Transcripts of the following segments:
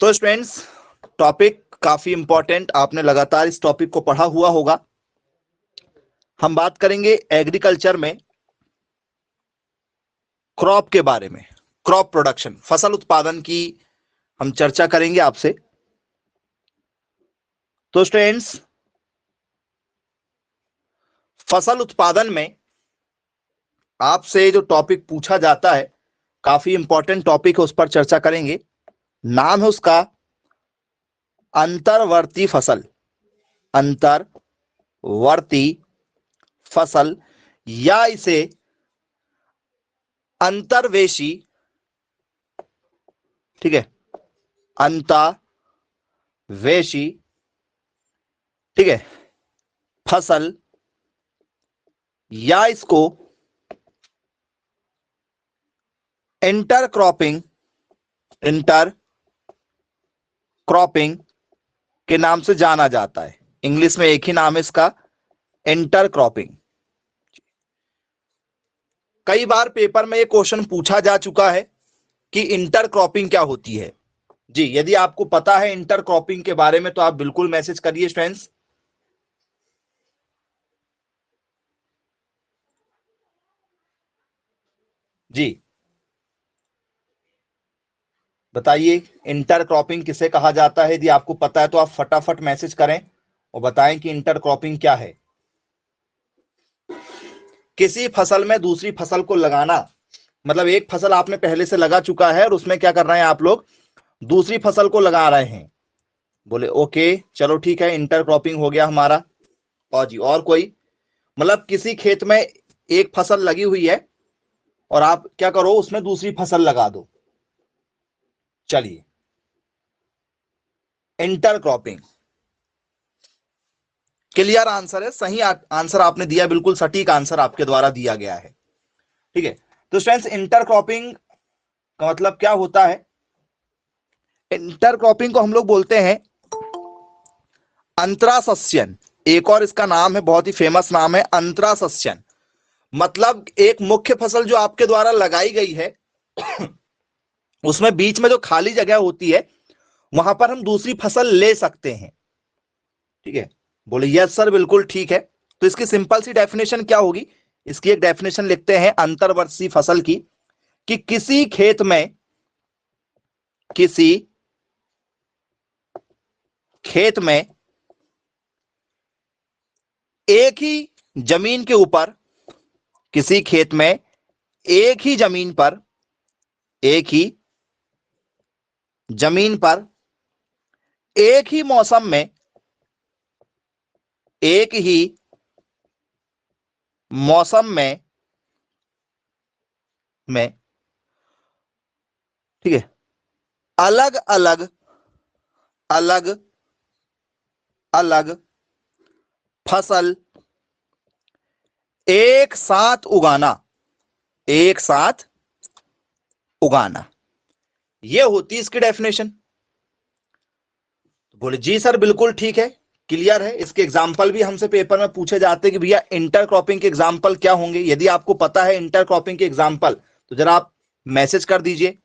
तो students, topic काफी important, आपने लगातार इस टॉपिक को पढ़ा हुआ होगा। हम बात करेंगे एग्रीकल्चर में क्रॉप के बारे में, क्रॉप प्रोडक्शन, फसल उत्पादन की हम चर्चा करेंगे आपसे। तो स्टूडेंट्स, फसल उत्पादन में आपसे जो टॉपिक पूछा जाता है, काफी इंपॉर्टेंट टॉपिक है, उस पर चर्चा करेंगे। नाम है उसका अंतर्वर्ती फसल। अंतर्वर्ती फसल या इसे अंतर्वेशी, ठीक है, अंतर्वेशी, ठीक है, फसल या इसको इंटरक्रॉपिंग, इंटरक्रॉपिंग के नाम से जाना जाता है। इंग्लिश में एक ही नाम है इसका, इंटरक्रॉपिंग। कई बार पेपर में ये क्वेश्चन पूछा जा चुका है कि इंटरक्रॉपिंग क्या होती है। जी, यदि आपको पता है इंटरक्रॉपिंग के बारे में तो आप बिल्कुल मैसेज करिए स्टूडेंट्स। जी बताइए, इंटरक्रॉपिंग किसे कहा जाता है? यदि आपको पता है तो आप फटाफट मैसेज करें और बताएं कि इंटरक्रॉपिंग क्या है। किसी फसल में दूसरी फसल को लगाना, मतलब एक फसल आपने पहले से लगा चुका है और उसमें क्या कर रहे हैं आप लोग, दूसरी फसल को लगा रहे हैं। बोले ओके, चलो ठीक है, इंटरक्रॉपिंग हो गया हमारा। और जी, और कोई? मतलब किसी खेत में एक फसल लगी हुई है और आप क्या करो, उसमें दूसरी फसल लगा दो। चलिए, इंटरक्रॉपिंग क्लियर आंसर है, सही आंसर आपने दिया, बिल्कुल सटीक आंसर आपके द्वारा दिया गया है। ठीक है, तो स्टूडेंट्स, इंटरक्रॉपिंग का मतलब क्या होता है? इंटरक्रॉपिंग को हम लोग बोलते हैं अंतरासस्यन। एक और इसका नाम है, बहुत ही फेमस नाम है, अंतरासस्यन। मतलब एक मुख्य फसल जो आपके द्वारा लगाई गई है उसमें बीच में जो खाली जगह होती है वहां पर हम दूसरी फसल ले सकते हैं। ठीक है, बोले यस सर, बिल्कुल ठीक है। तो इसकी सिंपल सी डेफिनेशन क्या होगी? इसकी एक डेफिनेशन लिखते हैं अंतर्वर्ती फसल की, कि किसी खेत में एक ही जमीन के ऊपर, किसी खेत में एक ही जमीन पर, एक ही जमीन पर एक ही मौसम में, एक ही मौसम में ठीक है, अलग अलग अलग अलग फसल एक साथ उगाना, एक साथ उगाना, यह होती है इसकी डेफिनेशन। बोले जी सर, बिल्कुल ठीक है, क्लियर है। इसके एग्जाम्पल भी हमसे पेपर में पूछे जाते हैं कि भैया इंटरक्रॉपिंग के एग्जाम्पल क्या होंगे। यदि आपको पता है इंटरक्रॉपिंग के एग्जाम्पल तो जरा आप मैसेज कर दीजिए,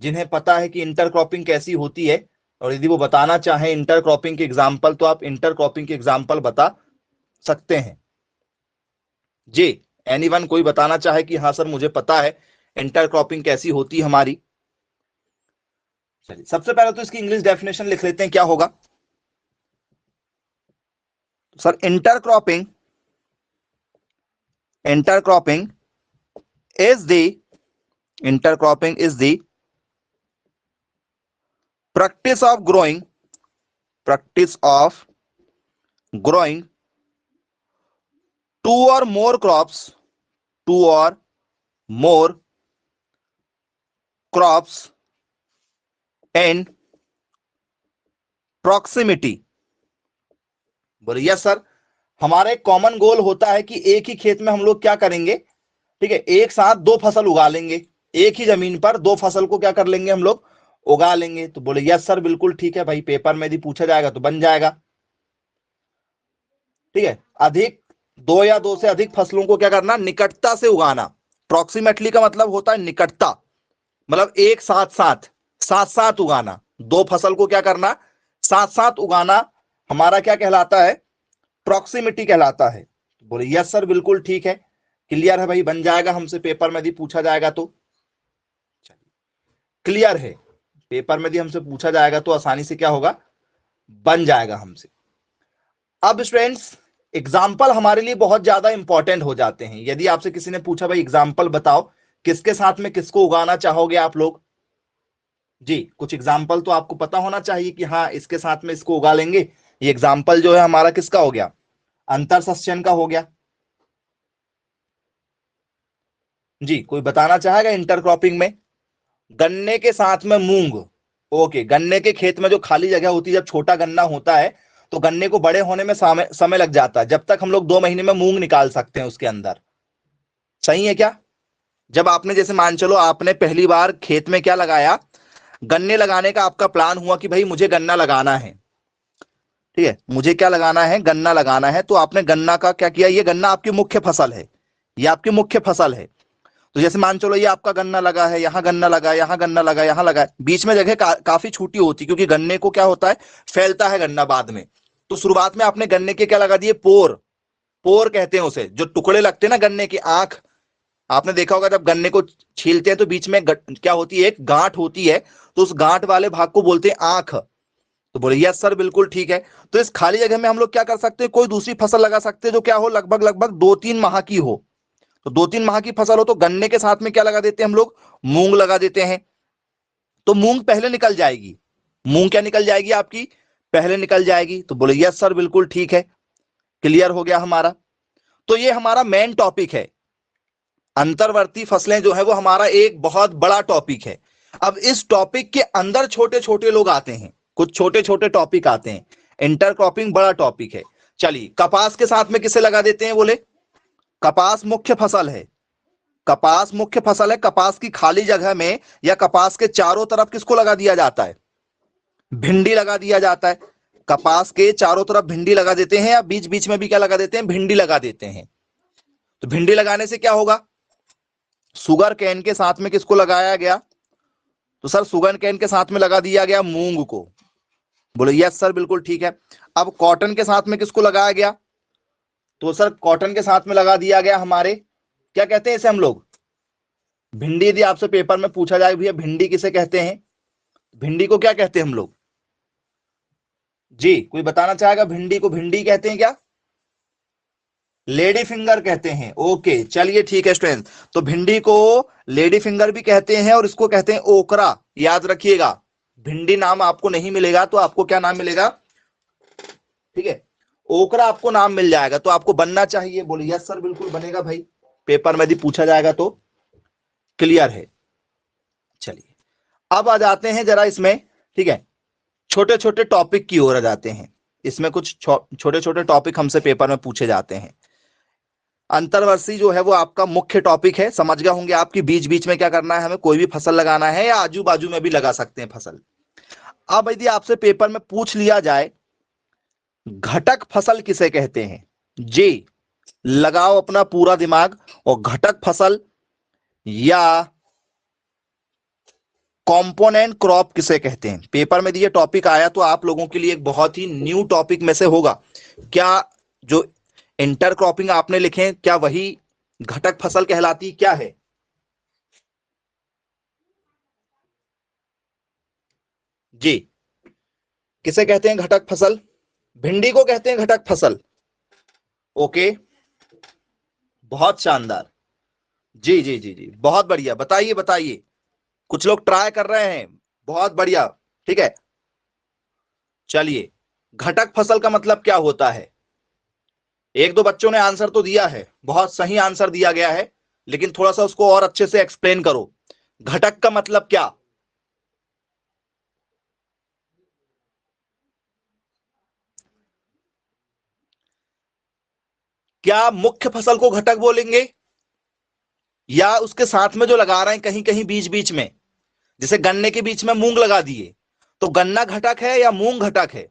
जिन्हें पता है कि इंटरक्रॉपिंग कैसी होती है। और यदि वो बताना चाहें इंटरक्रॉपिंग के एग्जाम्पल तो आप इंटरक्रॉपिंग के एग्जाम्पल बता सकते हैं। जी, एनीवन कोई बताना चाहे कि हाँ सर मुझे पता है इंटरक्रॉपिंग कैसी होती है हमारी? चलिए, सबसे पहले तो इसकी इंग्लिश डेफिनेशन लिख लेते हैं, क्या होगा sir? intercropping is the practice of growing two or more crops in proximity। बोले यस सर, हमारा एक कॉमन गोल होता है कि एक ही खेत में हम लोग क्या करेंगे, ठीक है, एक साथ दो फसल उगा लेंगे। एक ही जमीन पर दो फसल को क्या कर लेंगे हम लोग, उगा लेंगे। तो बोले यस सर, बिल्कुल ठीक है भाई, पेपर में यदि पूछा जाएगा तो बन जाएगा। ठीक है, अधिक, दो या दो से अधिक फसलों को क्या करना, निकटता से उगाना। प्रॉक्सिमेटली का मतलब होता है निकटता, मतलब एक साथ साथ उगाना, दो फसल को क्या करना, साथ साथ उगाना, हमारा क्या कहलाता है, प्रॉक्सिमिटी कहलाता है। बोले यस सर बिल्कुल ठीक है, क्लियर है भाई, बन जाएगा हमसे पेपर में यदि पूछा जाएगा तो। क्लियर है, पेपर में यदि हमसे पूछा जाएगा तो आसानी से क्या होगा, बन जाएगा हमसे। अब स्टूडेंट्स एग्जाम्पल हमारे लिए बहुत ज्यादा इंपॉर्टेंट हो जाते हैं। यदि आपसे किसी ने पूछा भाई एग्जाम्पल बताओ, किसके साथ में किसको उगाना चाहोगे आप लोग, जी कुछ एग्जाम्पल तो आपको पता होना चाहिए कि हाँ इसके साथ में इसको उगा लेंगे। ये एग्जाम्पल जो है हमारा किसका हो गया, अंतर सस्यन का हो गया। जी कोई बताना चाहेगा इंटरक्रॉपिंग में, गन्ने के साथ में मूंग। ओके, गन्ने के खेत में जो खाली जगह होती है, जब छोटा गन्ना होता है तो गन्ने को बड़े होने में समय लग जाता है, जब तक हम लोग 2 महीने में मूंग निकाल सकते हैं उसके अंदर। सही है क्या? जब आपने जैसे मान चलो आपने पहली बार खेत में क्या लगाया, गन्ने लगाने का आपका प्लान हुआ कि भाई मुझे गन्ना लगाना है, ठीक है, मुझे क्या लगाना है, गन्ना लगाना है। तो आपने गन्ना का क्या किया, ये गन्ना आपकी मुख्य फसल है, ये आपकी मुख्य फसल है। तो जैसे मान चलो ये आपका गन्ना लगा है, यहाँ गन्ना लगा, यहाँ गन्ना लगा, यहाँ लगा, बीच में जगह काफी छोटी होती, क्योंकि गन्ने को क्या होता है, फैलता है गन्ना बाद में। तो शुरुआत में आपने गन्ने के क्या लगा दिए, पोर, पोर कहते हैं उसे, जो टुकड़े लगते हैं ना गन्ने की, आंख। आपने देखा होगा जब गन्ने को छीलते हैं तो बीच में क्या होती है, एक गांठ होती है, तो उस गांठ वाले भाग को बोलते हैं आंख। तो बोले यस सर बिल्कुल ठीक है। तो इस खाली जगह में हम लोग क्या कर सकते हैं, कोई दूसरी फसल लगा सकते हैं जो क्या हो, लगभग लगभग 2-3 माह की हो। तो 2-3 माह की फसल हो तो गन्ने के साथ में क्या लगा देते हैं हम लोग, मूंग लगा देते हैं। तो मूंग पहले निकल जाएगी, मूंग क्या निकल जाएगी आपकी, पहले निकल जाएगी। तो बोले यस सर बिल्कुल ठीक है, क्लियर हो गया हमारा। तो ये हमारा मेन टॉपिक है, अंतर्वर्ती फसलें जो है वो हमारा एक बहुत बड़ा टॉपिक है। अब इस टॉपिक के अंदर छोटे छोटे लोग आते हैं, कुछ छोटे छोटे टॉपिक आते हैं, इंटरक्रॉपिंग बड़ा टॉपिक है। चलिए कपास के साथ में किसे लगा देते हैं, बोले कपास मुख्य फसल है, कपास मुख्य फसल है, कपास की खाली जगह में या कपास के चारों तरफ किसको लगा दिया जाता है, भिंडी लगा दिया जाता है। कपास के चारों तरफ भिंडी लगा देते हैं, या बीच बीच में भी क्या लगा देते हैं, भिंडी लगा देते हैं। तो भिंडी लगाने से क्या होगा, सुगर कैन के साथ में किसको लगाया गया, तो सर सुगर कैन के साथ में लगा दिया गया मूंग को। बोले यस सर बिल्कुल ठीक है। अब कॉटन के साथ में किसको लगाया गया, तो सर कॉटन के साथ में लगा दिया गया हमारे, क्या कहते हैं इसे हम लोग, भिंडी। यदि आपसे पेपर में पूछा जाए भैया भिंडी किसे कहते हैं, भिंडी को क्या कहते हैं हम लोग, जी कोई बताना चाहेगा, भिंडी को भिंडी कहते हैं क्या, लेडी फिंगर कहते हैं। ओके चलिए ठीक है स्टूडेंट, तो भिंडी को लेडी फिंगर भी कहते हैं और इसको कहते हैं ओकरा, याद रखिएगा। भिंडी नाम आपको नहीं मिलेगा तो आपको क्या नाम मिलेगा, ठीक है, ओकरा आपको नाम मिल जाएगा। तो आपको बनना चाहिए, बोले यस सर बिल्कुल बनेगा भाई, पेपर में यदि पूछा जाएगा तो। क्लियर है, चलिए अब आ जाते हैं जरा इसमें, ठीक है, छोटे छोटे टॉपिक की ओर आ जाते हैं। इसमें कुछ छोटे छोटे टॉपिक हमसे पेपर में पूछे जाते हैं। अंतर्वर्षी जो है वो आपका मुख्य टॉपिक है, समझ गए होंगे आपकी, बीच बीच में क्या करना है हमें, कोई भी फसल लगाना है या आजू बाजू में भी लगा सकते हैं फसल। अब यदि आपसे पेपर में पूछ लिया जाए घटक फसल किसे कहते हैं, जी लगाओ अपना पूरा दिमाग, और घटक फसल या कंपोनेंट क्रॉप किसे कहते हैं। पेपर में ये टॉपिक आया तो आप लोगों के लिए एक बहुत ही न्यू टॉपिक में से होगा। क्या जो इंटरक्रॉपिंग आपने लिखे क्या वही घटक फसल कहलाती क्या है, जी किसे कहते हैं घटक फसल, भिंडी को कहते हैं घटक फसल। ओके बहुत शानदार, जी जी जी जी बहुत बढ़िया, बताइए बताइए, कुछ लोग ट्राई कर रहे हैं, बहुत बढ़िया, ठीक है। चलिए घटक फसल का मतलब क्या होता है, एक दो बच्चों ने आंसर तो दिया है, बहुत सही आंसर दिया गया है, लेकिन थोड़ा सा उसको और अच्छे से एक्सप्लेन करो, घटक का मतलब क्या, क्या मुख्य फसल को घटक बोलेंगे या उसके साथ में जो लगा रहे हैं कहीं कहीं बीच बीच में, जैसे गन्ने के बीच में मूंग लगा दिए तो गन्ना घटक है या मूंग घटक है,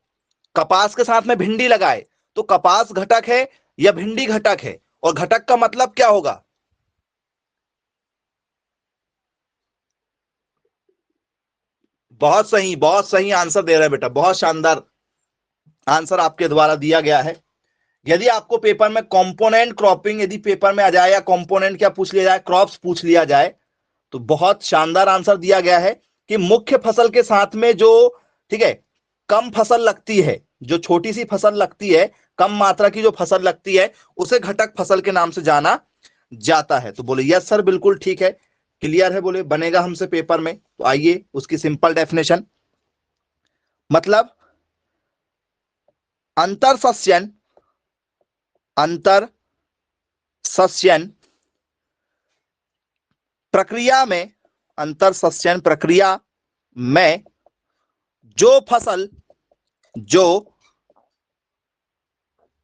कपास के साथ में भिंडी लगाए तो कपास घटक है या भिंडी घटक है, और घटक का मतलब क्या होगा, बहुत सही आंसर दे रहे हैं बेटा, बहुत शानदार आंसर आपके द्वारा दिया गया है। यदि आपको पेपर में कंपोनेंट क्रॉपिंग यदि पेपर में आ जाए, या कंपोनेंट क्या पूछ लिया जाए, क्रॉप्स पूछ लिया जाए, तो बहुत शानदार आंसर दिया गया है कि मुख्य फसल के साथ में जो, ठीक है, कम फसल लगती है, जो छोटी सी फसल लगती है, कम मात्रा की जो फसल लगती है, उसे घटक फसल के नाम से जाना जाता है। तो बोले यस सर बिल्कुल ठीक है, क्लियर है, बोले बनेगा हमसे पेपर में। तो आइए उसकी सिंपल डेफिनेशन, मतलब अंतर सस्यन प्रक्रिया में, अंतर सस्यन प्रक्रिया में जो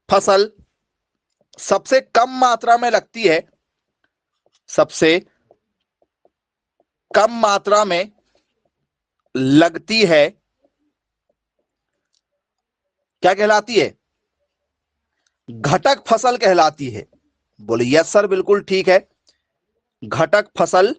फसल सबसे कम मात्रा में लगती है, सबसे कम मात्रा में लगती है, क्या कहलाती है? घटक फसल कहलाती है। बोले यस सर बिल्कुल ठीक है, घटक फसल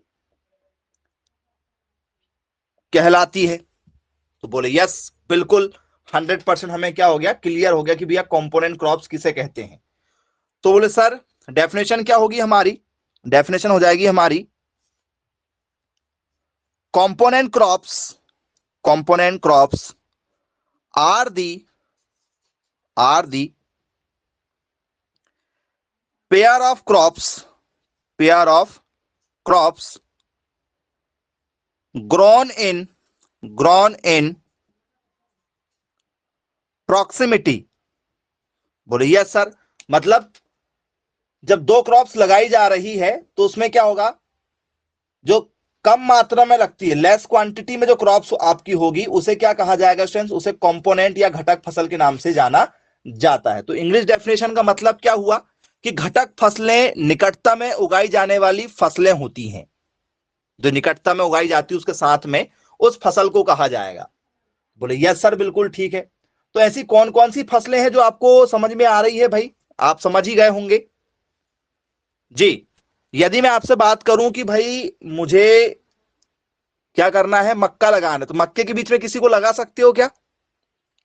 कहलाती है। तो बोले यस बिल्कुल 100% हमें क्या हो गया, क्लियर हो गया कि भैया कंपोनेंट क्रॉप्स किसे कहते हैं। तो बोले सर डेफिनेशन क्या होगी हमारी, डेफिनेशन हो जाएगी हमारी component crops are the pair of crops grown in proximity. बोले यस सर, मतलब जब दो क्रॉप्स लगाई जा रही है तो उसमें क्या होगा, जो कम मात्रा में लगती है, लेस क्वांटिटी में जो क्रॉप्स आपकी होगी, उसे क्या कहा जाएगा स्टूडेंट्स, उसे कंपोनेंट या घटक फसल के नाम से जाना जाता है। तो इंग्लिश डेफिनेशन का मतलब क्या हुआ कि घटक फसलें निकटता में उगाई जाने वाली फसलें होती हैं, जो निकटता में उगाई जाती है उसके साथ में उस फसल को कहा जाएगा। बोले यस सर बिल्कुल ठीक है। तो ऐसी कौन कौन सी फसलें हैं जो आपको समझ में आ रही है भाई, आप समझ ही गए होंगे जी। यदि मैं आपसे बात करूं कि भाई मुझे क्या करना है, मक्का लगाना, तो मक्के के बीच में किसी को लगा सकते हो क्या,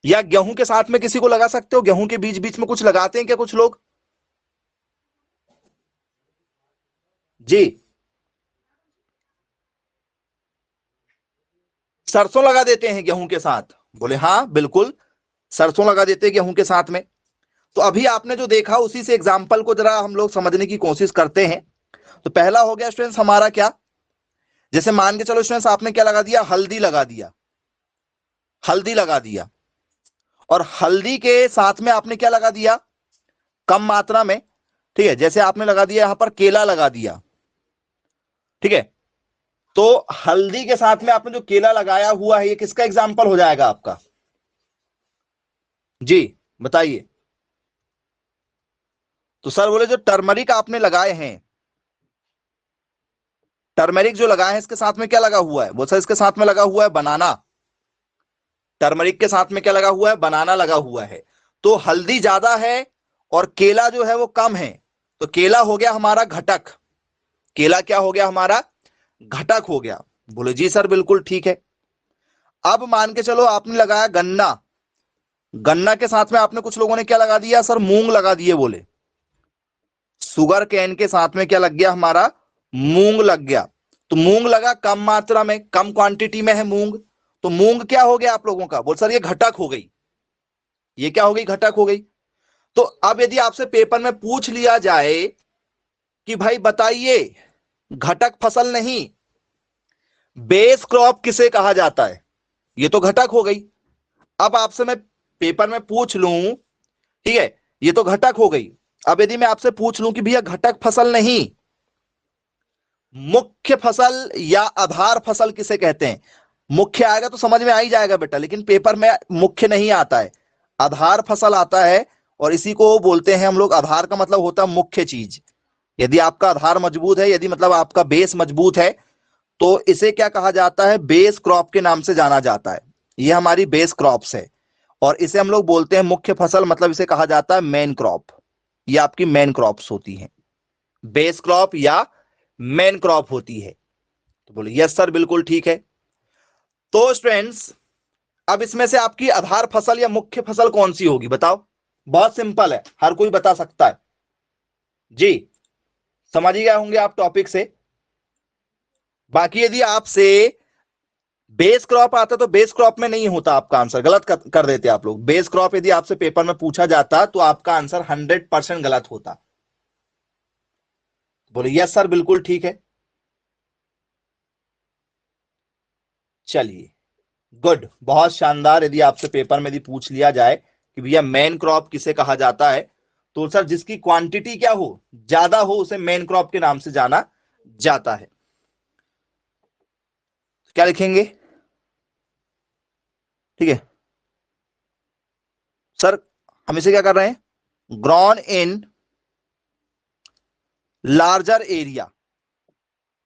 या गेहूं के साथ में किसी को लगा सकते हो, गेहूं के बीच बीच में कुछ लगाते हैं क्या कुछ लोग जी? सरसों लगा देते हैं गेहूं के साथ? बोले हाँ बिल्कुल, सरसों लगा देते हैं गेहूं के साथ में। तो अभी आपने जो देखा उसी से एग्जाम्पल को जरा हम लोग समझने की कोशिश करते हैं। तो पहला हो गया स्टूडेंट्स हमारा क्या, जैसे मान के चलो स्टूडेंट्स आपने क्या लगा दिया, हल्दी लगा दिया, और हल्दी के साथ में आपने क्या लगा दिया, कम मात्रा में, ठीक है, जैसे आपने लगा दिया यहां पर केला लगा दिया, ठीक है। तो हल्दी के साथ में आपने जो केला लगाया हुआ है, ये किसका एग्जाम्पल हो जाएगा आपका जी, बताइए। तो सर बोले जो टर्मरिक आपने लगाए हैं, टर्मरिक जो लगाए हैं इसके साथ में क्या लगा हुआ है, वो सर इसके साथ में लगा हुआ है बनाना, टर्मरिक के साथ में क्या लगा हुआ है, बनाना लगा हुआ है। तो हल्दी ज्यादा है और केला जो है वो कम है, तो केला हो गया हमारा घटक, केला क्या हो गया हमारा, घटक हो गया। बोले जी सर बिल्कुल ठीक है। अब मान के चलो आपने लगाया गन्ना, गन्ना के साथ में आपने कुछ लोगों ने क्या लगा दिया सर, मूंग लगा दिए। बोले शुगर केन के साथ में क्या लग गया हमारा, मूंग लग गया। तो मूंग लगा कम मात्रा में, कम क्वांटिटी में है मूंग, तो मूंग क्या हो गया आप लोगों का, बोल सर ये घटक हो गई, ये क्या हो गई, घटक हो गई। तो अब यदि आपसे पेपर में पूछ लिया जाए कि भाई बताइए घटक फसल नहीं बेस क्रॉप किसे कहा जाता है, ये तो घटक हो गई। अब आपसे मैं पेपर में पूछ लूं, ठीक है, ये तो घटक हो गई। अब यदि मैं आपसे पूछ लूं कि भैया घटक फसल नहीं मुख्य फसल या आधार फसल किसे कहते हैं, मुख्य आएगा तो समझ में आ ही जाएगा बेटा, लेकिन पेपर में मुख्य नहीं आता है, आधार फसल आता है। और इसी को बोलते हैं हम लोग, आधार का मतलब होता है मुख्य चीज। यदि आपका आधार मजबूत है, यदि मतलब आपका बेस मजबूत है, तो इसे क्या कहा जाता है, बेस क्रॉप के नाम से जाना जाता है। ये हमारी बेस क्रॉप्स है, और इसे हम लोग बोलते हैं मुख्य फसल, मतलब इसे कहा जाता है मेन क्रॉप। ये आपकी मेन क्रॉप्स होती हैं, बेस क्रॉप या मेन क्रॉप होती है। तो बोले यस सर बिल्कुल ठीक है। तो स्टूडेंट्स अब इसमें से आपकी आधार फसल या मुख्य फसल कौन सी होगी बताओ। बहुत सिंपल है, हर कोई बता सकता है जी। समझ ही गए होंगे आप टॉपिक से। बाकी यदि आपसे बेस क्रॉप आता तो बेस क्रॉप में नहीं होता आपका आंसर, गलत कर देते आप लोग। बेस क्रॉप यदि आपसे पेपर में पूछा जाता तो आपका आंसर 100% गलत होता। बोले यस सर बिल्कुल ठीक है। चलिए गुड, बहुत शानदार। यदि आपसे पेपर में यदि पूछ लिया जाए कि भैया मेन क्रॉप किसे कहा जाता है, तो सर जिसकी क्वांटिटी क्या हो, ज्यादा हो, उसे मेन क्रॉप के नाम से जाना जाता है। क्या लिखेंगे? ठीक है सर, हम इसे क्या कर रहे हैं, ग्रॉन इन लार्जर एरिया।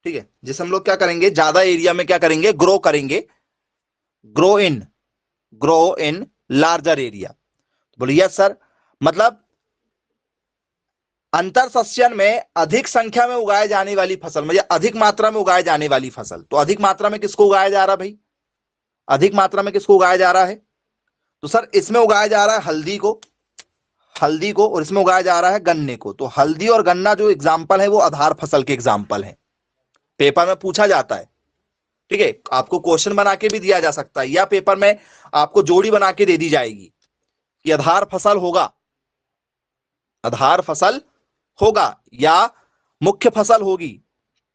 ठीक है, जिसे हम लोग क्या करेंगे, ज्यादा एरिया में क्या करेंगे, ग्रो करेंगे। Grow in larger area. बोलिए यस सर, मतलब अंतर सस्यन में अधिक संख्या में उगाए जाने वाली फसल, मतलब अधिक मात्रा में उगाए जाने वाली फसल। तो अधिक मात्रा में किसको उगाया जा रहा है भाई, अधिक मात्रा में किसको उगाया जा रहा है? तो सर इसमें उगाया जा रहा है हल्दी को, और इसमें उगाया जा रहा है गन्ने को। तो हल्दी और गन्ना जो एग्जाम्पल है वो आधार फसल के एग्जाम्पल है, पेपर में पूछा जाता है। ठीक है, आपको क्वेश्चन बना के भी दिया जा सकता है, या पेपर में आपको जोड़ी बना के दे दी जाएगी कि आधार फसल होगा या मुख्य फसल होगी।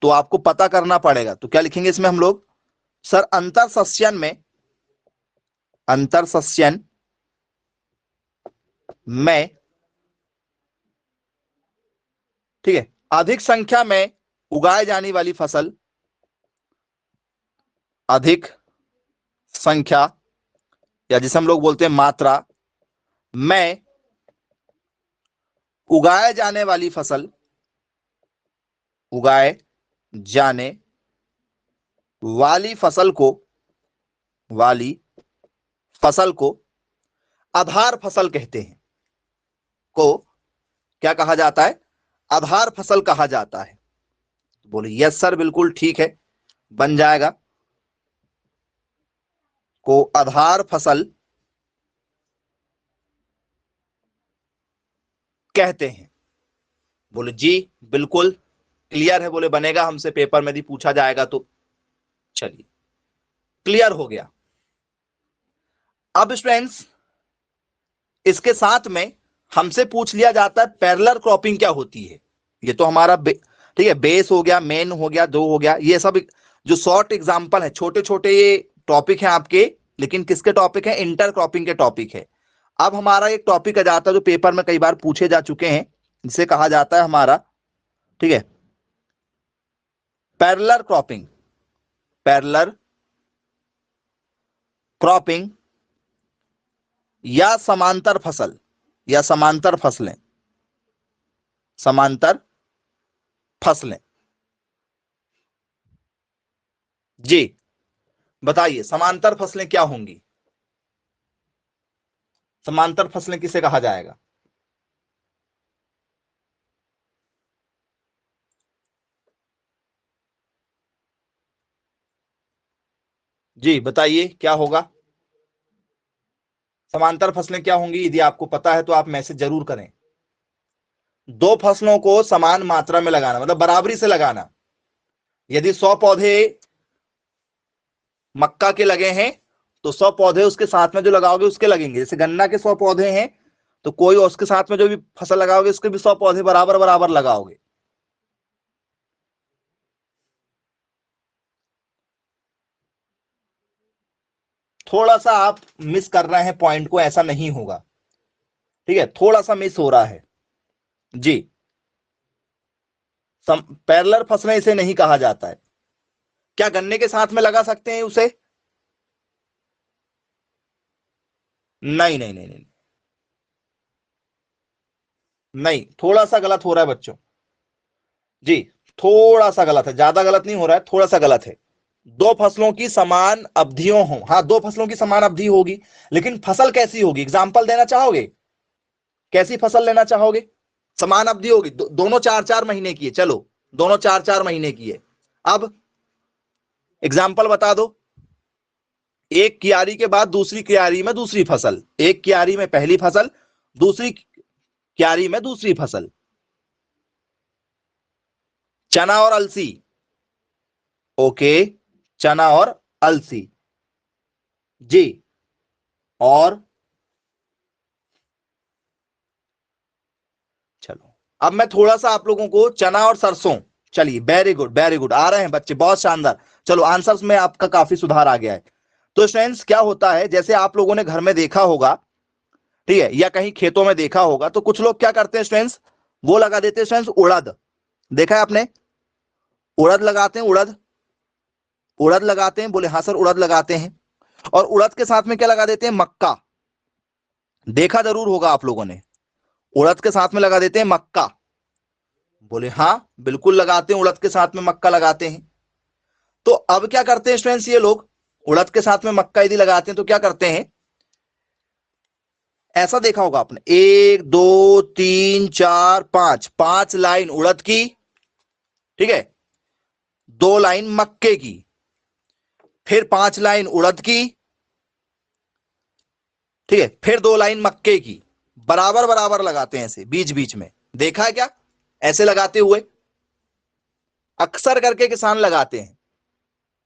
तो आपको पता करना पड़ेगा। तो क्या लिखेंगे इसमें हम लोग, सर अंतर सस्यन में ठीक है अधिक संख्या में उगाए जाने वाली फसल, अधिक संख्या या जिसे हम लोग बोलते हैं मात्रा में उगाए जाने वाली फसल, उगाए जाने वाली फसल को आधार फसल कहते हैं। को क्या कहा जाता है, आधार फसल कहा जाता है। बोले यस सर बिल्कुल ठीक है, बन जाएगा। को आधार फसल कहते हैं। बोले जी बिल्कुल क्लियर है। बोले बनेगा, हमसे पेपर में यदि पूछा जाएगा तो। चलिए क्लियर हो गया। अब स्टूडेंट्स इसके साथ में हमसे पूछ लिया जाता है पैरेलल क्रॉपिंग क्या होती है। ये तो हमारा ठीक है, बेस हो गया, मेन हो गया, दो हो गया, ये सब जो शॉर्ट एग्जांपल है, छोटे छोटे ये टॉपिक हैं आपके, लेकिन किसके टॉपिक है, इंटर क्रॉपिंग के टॉपिक है। अब हमारा एक टॉपिक आ जाता है जो पेपर में कई बार पूछे जा चुके हैं, जिसे कहा जाता है हमारा, ठीक है, पैरेलल क्रॉपिंग या समांतर फसलें। जी बताइए समांतर फसलें क्या होंगी, समांतर फसलें किसे कहा जाएगा? जी बताइए क्या होगा, समांतर फसलें क्या होंगी? यदि आपको पता है तो आप मैसेज जरूर करें। दो फसलों को समान मात्रा में लगाना, मतलब बराबरी से लगाना। यदि 100 पौधे मक्का के लगे हैं तो 100 पौधे उसके साथ में जो लगाओगे उसके लगेंगे। जैसे गन्ना के 100 पौधे हैं तो कोई उसके साथ में जो भी फसल लगाओगे उसके भी 100 पौधे बराबर बराबर लगाओगे। थोड़ा सा आप मिस कर रहे हैं पॉइंट को, ऐसा नहीं होगा। ठीक है, थोड़ा सा मिस हो रहा है जी। पैरेलल फसलें इसे नहीं कहा जाता है। क्या गन्ने के साथ में लगा सकते हैं उसे? नहीं नहीं नहीं नहीं नहीं, थोड़ा सा गलत हो रहा है बच्चों जी, थोड़ा सा गलत है, ज्यादा गलत नहीं हो रहा है, थोड़ा सा गलत है। दो फसलों की समान अवधियों हो, हाँ दो फसलों की समान अवधि होगी, लेकिन फसल कैसी होगी, एग्जाम्पल देना चाहोगे? कैसी फसल लेना चाहोगे? समान अवधि होगी, दोनों 4-4 महीने की है, चलो दोनों 4-4 महीने की है। अब एग्जाम्पल बता दो। एक क्यारी के बाद दूसरी क्यारी में दूसरी फसल, एक क्यारी में पहली फसल, दूसरी क्यारी में दूसरी फसल। चना और अलसी, ओके, चना और अलसी जी। और चलो अब मैं थोड़ा सा आप लोगों को चना और सरसों, चलिए वेरी गुड वेरी गुड, आ रहे हैं बच्चे, बहुत शानदार। चलो आंसर्स में आपका काफी सुधार आ गया है। तो स्टूडेंट्स क्या होता है, जैसे आप लोगों ने घर में देखा होगा, ठीक है, या कहीं खेतों में देखा होगा, तो कुछ लोग क्या करते हैं स्टूडेंट्स, वो लगा देते हैं स्टूडेंट्स उड़द। देखा है आपने, उड़द लगाते हैं, उड़द, उड़द लगाते हैं, बोले हाँ सर उड़द लगाते हैं। और उड़द के साथ में क्या लगा देते हैं, मक्का। देखा जरूर होगा आप लोगों ने, उड़द के साथ में लगा देते हैं मक्का। बोले हाँ बिल्कुल लगाते हैं, उड़द के साथ में मक्का लगाते हैं। तो अब क्या करते हैं स्टूडेंट्स, ये लोग उड़द के साथ में मक्का यदि लगाते हैं तो क्या करते हैं, ऐसा देखा होगा आपने, 1 2 3 4 5, 5 लाइन उड़द की, ठीक है, 2 लाइन मक्के की, फिर 5 लाइन उड़द की, ठीक है, फिर 2 लाइन मक्के की, बराबर बराबर लगाते हैं ऐसे बीच बीच में। देखा है क्या ऐसे लगाते हुए, अक्सर करके किसान लगाते हैं।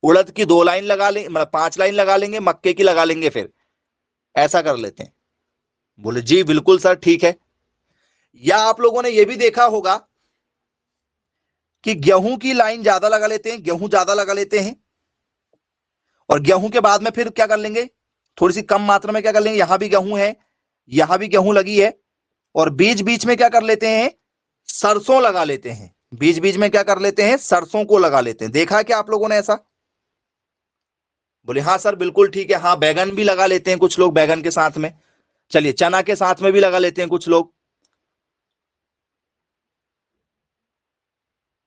उड़द की 2 लाइन लगा लेंगे, मतलब 5 लाइन लगा लेंगे, मक्के की लगा लेंगे, फिर ऐसा कर लेते हैं। बोले जी बिल्कुल सर ठीक है। या आप लोगों ने यह भी देखा होगा कि गेहूं की लाइन ज्यादा लगा लेते हैं, गेहूं ज्यादा लगा लेते हैं, और गेहूं के बाद में फिर क्या कर लेंगे, थोड़ी सी कम मात्रा में क्या कर लेंगे, यहां भी गेहूं है, यहां भी गेहूं लगी है, और बीच बीच में क्या कर लेते हैं, सरसों लगा लेते हैं। बीच बीच में क्या कर लेते हैं, सरसों को लगा लेते हैं। देखा क्या आप लोगों ने ऐसा, बोले हाँ सर बिल्कुल ठीक है। हाँ बैगन भी लगा लेते हैं कुछ लोग, बैगन के साथ में, चलिए चना के साथ में भी लगा लेते हैं कुछ लोग।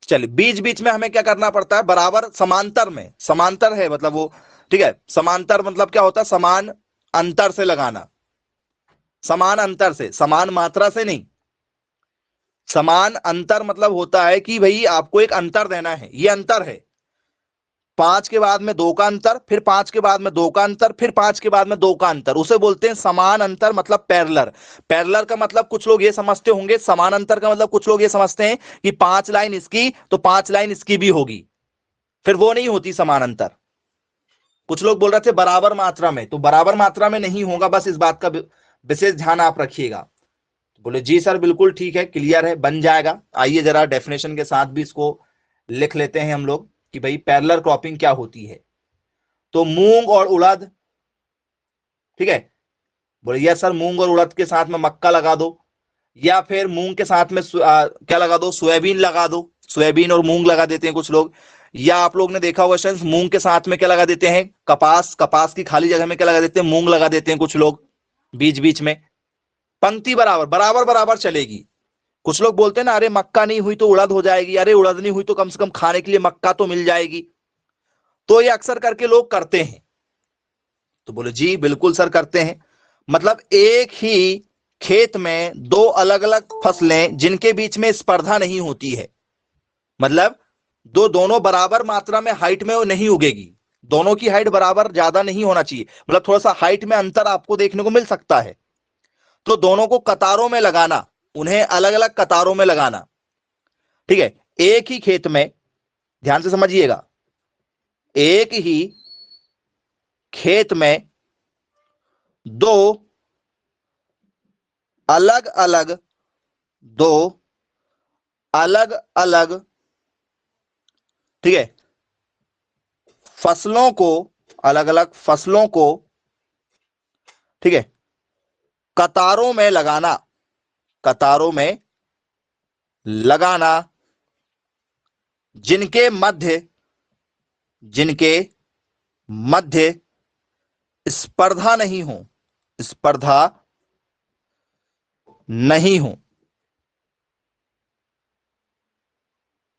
चलिए बीच बीच में हमें क्या करना पड़ता है, बराबर समांतर में, समांतर है मतलब वो, ठीक है, समांतर मतलब क्या होता है, समान अंतर से लगाना, समान अंतर से, समान मात्रा से नहीं, समान अंतर मतलब होता है कि भाई आपको एक अंतर देना है, ये अंतर है, 5 के बाद में 2 का अंतर, फिर 5 के बाद में 2 का अंतर, फिर 5 के बाद में 2 का अंतर, उसे बोलते हैं समान अंतर, मतलब पैरेलल। पैरेलल का मतलब कुछ लोग ये समझते होंगे, समान अंतर का मतलब कुछ लोग ये समझते हैं कि 5 लाइन इसकी तो 5 लाइन इसकी भी होगी, फिर वो नहीं होती समान अंतर। कुछ लोग बोल रहे थे बराबर मात्रा में, तो बराबर मात्रा में नहीं होगा, बस इस बात का विशेष ध्यान आप रखिएगा। बोले जी सर बिल्कुल ठीक है, क्लियर है, बन जाएगा। आइए जरा डेफिनेशन के साथ भी इसको लिख लेते हैं हम लोग कि भाई पैरेलल क्रॉपिंग क्या होती है। तो मूंग और उड़द, ठीक है, बोले यस सर मूंग और उड़द के साथ में मक्का लगा दो, या फिर मूंग के साथ में क्या लगा दो, सोयाबीन लगा दो, सोयाबीन और मूंग लगा देते हैं कुछ लोग। या आप लोग ने देखा होगा सेंस, मूंग के साथ में क्या लगा देते हैं, कपास, कपास की खाली जगह में क्या लगा देते हैं, मूंग लगा देते हैं कुछ लोग बीच बीच में। पंक्ति बराबर बराबर बराबर चलेगी। कुछ लोग बोलते हैं ना, अरे मक्का नहीं हुई तो उड़द हो जाएगी, अरे उड़द नहीं हुई तो कम से कम खाने के लिए मक्का तो मिल जाएगी। तो ये अक्सर करके लोग करते हैं। तो बोले जी बिल्कुल सर करते हैं, मतलब एक ही खेत में 2 अलग अलग फसलें जिनके बीच में स्पर्धा नहीं होती है, मतलब दोनों बराबर मात्रा में हाइट में वो नहीं उगेगी, दोनों की हाइट बराबर ज्यादा नहीं होना चाहिए, मतलब थोड़ा सा हाइट में अंतर आपको देखने को मिल सकता है। तो दोनों को कतारों में लगाना, उन्हें अलग अलग कतारों में लगाना, ठीक है, एक ही खेत में, ध्यान से समझिएगा, एक ही खेत में 2 अलग अलग, 2 अलग अलग, ठीक है, फसलों को, अलग अलग फसलों को, ठीक है, कतारों में लगाना, कतारों में लगाना, जिनके मध्य, जिनके मध्य स्पर्धा नहीं हो, स्पर्धा नहीं हो,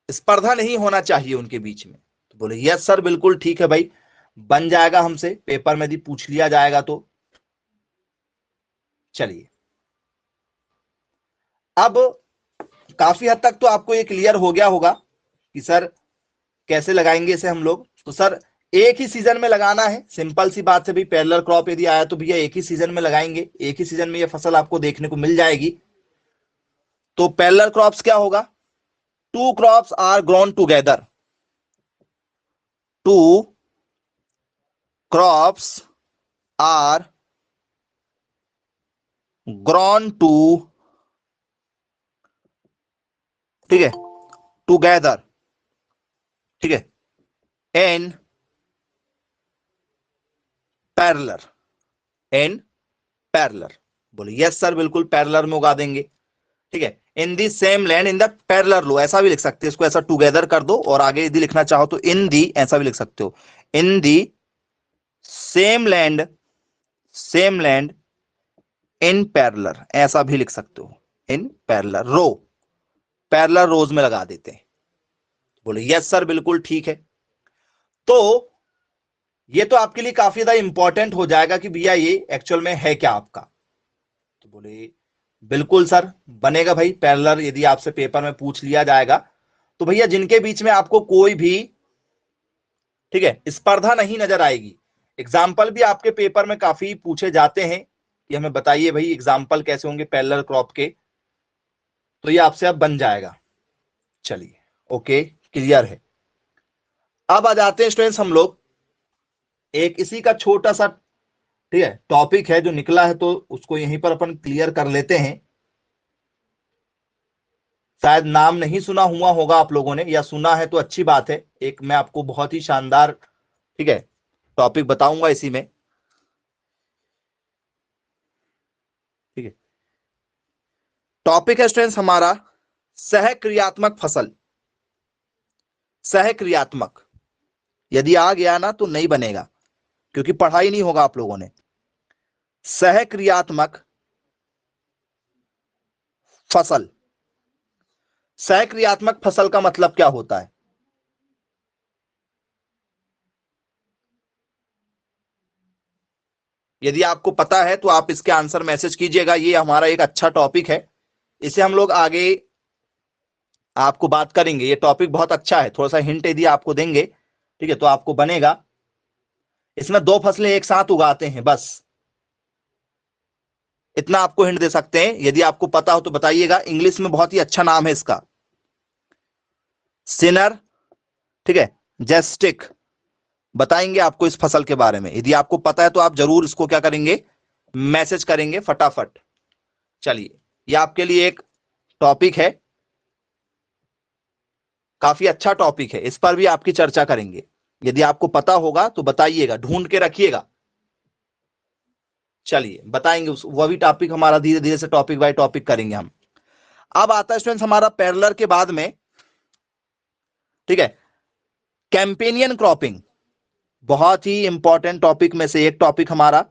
स्पर्धा नहीं होना चाहिए उनके बीच में। तो बोले यस सर बिल्कुल ठीक है भाई, बन जाएगा, हमसे पेपर में यदि पूछ लिया जाएगा तो। चलिए अब काफी हद तक तो आपको ये क्लियर हो गया होगा कि सर कैसे लगाएंगे इसे हम लोग। तो सर एक ही सीजन में लगाना है, सिंपल सी बात है भाई। पैरेलल क्रॉप यदि आया तो भैया एक ही सीजन में लगाएंगे, एक ही सीजन में ये फसल आपको देखने को मिल जाएगी। तो पैरेलल क्रॉप्स क्या होगा? Two crops are grown together, two crops are grown to, ठीक है, टुगेदर, ठीक है, इन पैरेलल, इन पैरेलल। बोले यस सर, बिल्कुल पैरेलल में उगा देंगे, ठीक है। In the same land in the parallel row, ऐसा भी लिख सकते हैं इसको, ऐसा टुगेदर कर दो, और आगे यदि लिखना चाहो तो इन दी, ऐसा भी लिख सकते हो, in the same land, same land in parallel, ऐसा भी लिख सकते हो, इन पैरेलल रो, पैरेलल रोज में लगा देते हैं। बोले यस सर, बिल्कुल ठीक है। तो ये तो आपके लिए काफी ज्यादा इंपॉर्टेंट हो जाएगा कि भैया ये एक्चुअल में है क्या आपका। तो बोले बिल्कुल सर, बनेगा भाई पैरेलल, यदि आपसे पेपर में पूछ लिया जाएगा तो भैया जिनके बीच में आपको कोई भी, ठीक है, स्पर्धा नहीं नजर आएगी। एग्जाम्पल भी आपके पेपर में काफी पूछे जाते हैं कि हमें बताइए भाई एग्जाम्पल कैसे होंगे पैरेलल क्रॉप के, तो ये आपसे अब बन जाएगा। चलिए, ओके, क्लियर है। अब आ जाते हैं स्टूडेंट्स हम लोग एक इसी का छोटा सा, ठीक है, टॉपिक है जो निकला है, तो उसको यहीं पर अपन क्लियर कर लेते हैं। शायद नाम नहीं सुना हुआ होगा आप लोगों ने, या सुना है तो अच्छी बात है। एक मैं आपको बहुत ही शानदार, ठीक है, टॉपिक बताऊंगा इसी में, ठीक है। टॉपिक है स्टूडेंट्स हमारा सहक्रियात्मक फसल। सहक्रियात्मक यदि आ गया ना तो नहीं बनेगा, क्योंकि पढ़ाई नहीं होगा आप लोगों ने। सहक्रियात्मक फसल, सहक्रियात्मक फसल का मतलब क्या होता है? यदि आपको पता है तो आप इसके आंसर मैसेज कीजिएगा। ये हमारा एक अच्छा टॉपिक है, इसे हम लोग आगे आपको बात करेंगे। ये टॉपिक बहुत अच्छा है, थोड़ा सा हिंट यदि आपको देंगे, ठीक है, तो आपको बनेगा। इसमें दो फसलें एक साथ उगाते हैं, बस इतना आपको हिंट दे सकते हैं। यदि आपको पता हो तो बताइएगा। इंग्लिश में बहुत ही अच्छा नाम है इसका, सिनर, ठीक है, जेस्टिक। बताएंगे आपको इस फसल के बारे में। यदि आपको पता है तो आप जरूर इसको क्या करेंगे, मैसेज करेंगे फटाफट। चलिए, ये आपके लिए एक टॉपिक है, काफी अच्छा टॉपिक है, इस पर भी आपकी चर्चा करेंगे। यदि आपको पता होगा तो बताइएगा, ढूंढ के रखिएगा। चलिए बताएंगे वह भी टॉपिक हमारा, धीरे धीरे से टॉपिक बाय टॉपिक करेंगे हम। अब आता है स्टूडेंट्स हमारा पैरेलल के बाद में, ठीक है, कैंपेनियन क्रॉपिंग। बहुत ही इंपॉर्टेंट टॉपिक में से एक टॉपिक हमारा,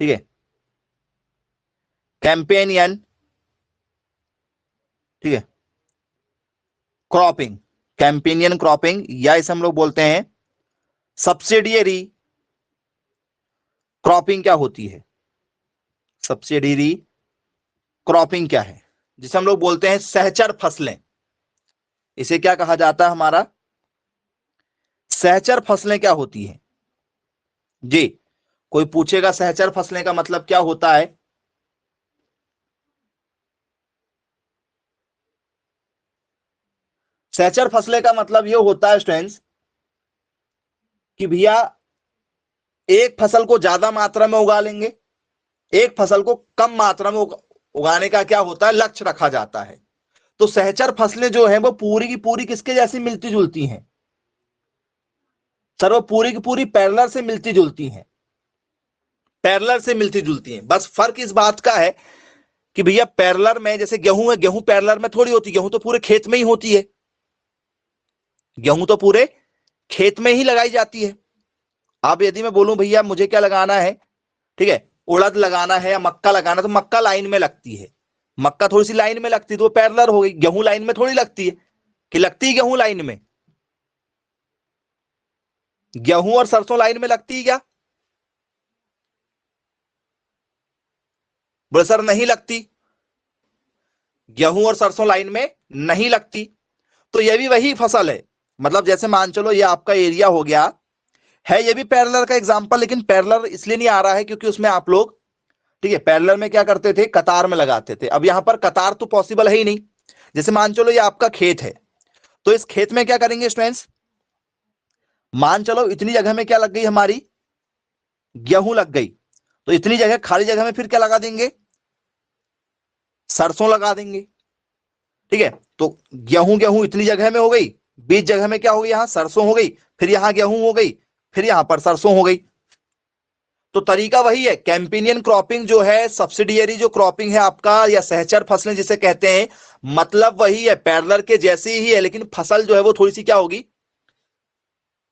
ठीक है, कैंपेनियन, ठीक है, क्रॉपिंग। कैंपेनियन क्रॉपिंग, या इसे हम लोग बोलते हैं सब्सिडियरी क्रॉपिंग। क्या होती है सब्सिडियरी क्रॉपिंग? क्या है जिसे हम लोग बोलते हैं सहचर फसलें। इसे क्या कहा जाता है हमारा, सहचर फसलें क्या होती है जी? कोई पूछेगा सहचर फसलें का मतलब क्या होता है? सहचर फसलें का मतलब यह होता है स्टूडेंट्स कि भैया एक फसल को ज्यादा मात्रा में उगा लेंगे, एक फसल को कम मात्रा में उगाने का क्या होता है, लक्ष्य रखा जाता है। तो सहचर फसलें जो है वो पूरी की पूरी किसके जैसी मिलती जुलती हैं सर? वो पूरी की पूरी पैरेलल से मिलती जुलती हैं, पैरेलल से मिलती जुलती हैं। बस फर्क इस बात का है कि भैया पैरेलल में जैसे गेहूं है, गेहूं पैरेलल में थोड़ी होती, गेहूं तो पूरे खेत में ही होती है, गेहूं तो पूरे खेत में ही लगाई जाती है। अब यदि मैं बोलूं भैया मुझे क्या लगाना है, ठीक है, उड़द लगाना है या मक्का लगाना, तो मक्का लाइन में लगती है, मक्का थोड़ी सी लाइन में लगती है, तो वो पैरेलल हो गई। गेहूं लाइन में थोड़ी लगती है, कि लगती है गेहूं लाइन में? गेहूं और सरसों लाइन में लगती है क्या? बोले सर नहीं लगती, गेहूं और सरसों लाइन में नहीं लगती। तो यह भी वही फसल है, मतलब जैसे मान चलो ये आपका एरिया हो गया है, ये भी पैरेलल का एग्जांपल, लेकिन पैरेलल इसलिए नहीं आ रहा है क्योंकि उसमें आप लोग, ठीक है, पैरेलल में क्या करते थे, कतार में लगाते थे। अब यहां पर कतार तो पॉसिबल है ही नहीं। जैसे मान चलो ये आपका खेत है, तो इस खेत में क्या करेंगे स्टूडेंट्स, मान चलो इतनी जगह में क्या लग गई हमारी, गेहूं लग गई, तो इतनी जगह खाली जगह में फिर क्या लगा देंगे, सरसों लगा देंगे। ठीक है, तो गेहूं गेहूं इतनी जगह में हो गई, बीच जगह में क्या हो गई, यहां सरसों हो गई, फिर यहां गेहूं हो गई, फिर यहां पर सरसों हो गई। तो तरीका वही है। कैंपेनियन क्रॉपिंग जो है, सब्सिडियरी जो क्रॉपिंग है आपका, या सहचर फसलें जिसे कहते हैं, मतलब वही है, पैरेलल के जैसी ही है, लेकिन फसल जो है वो थोड़ी सी क्या होगी,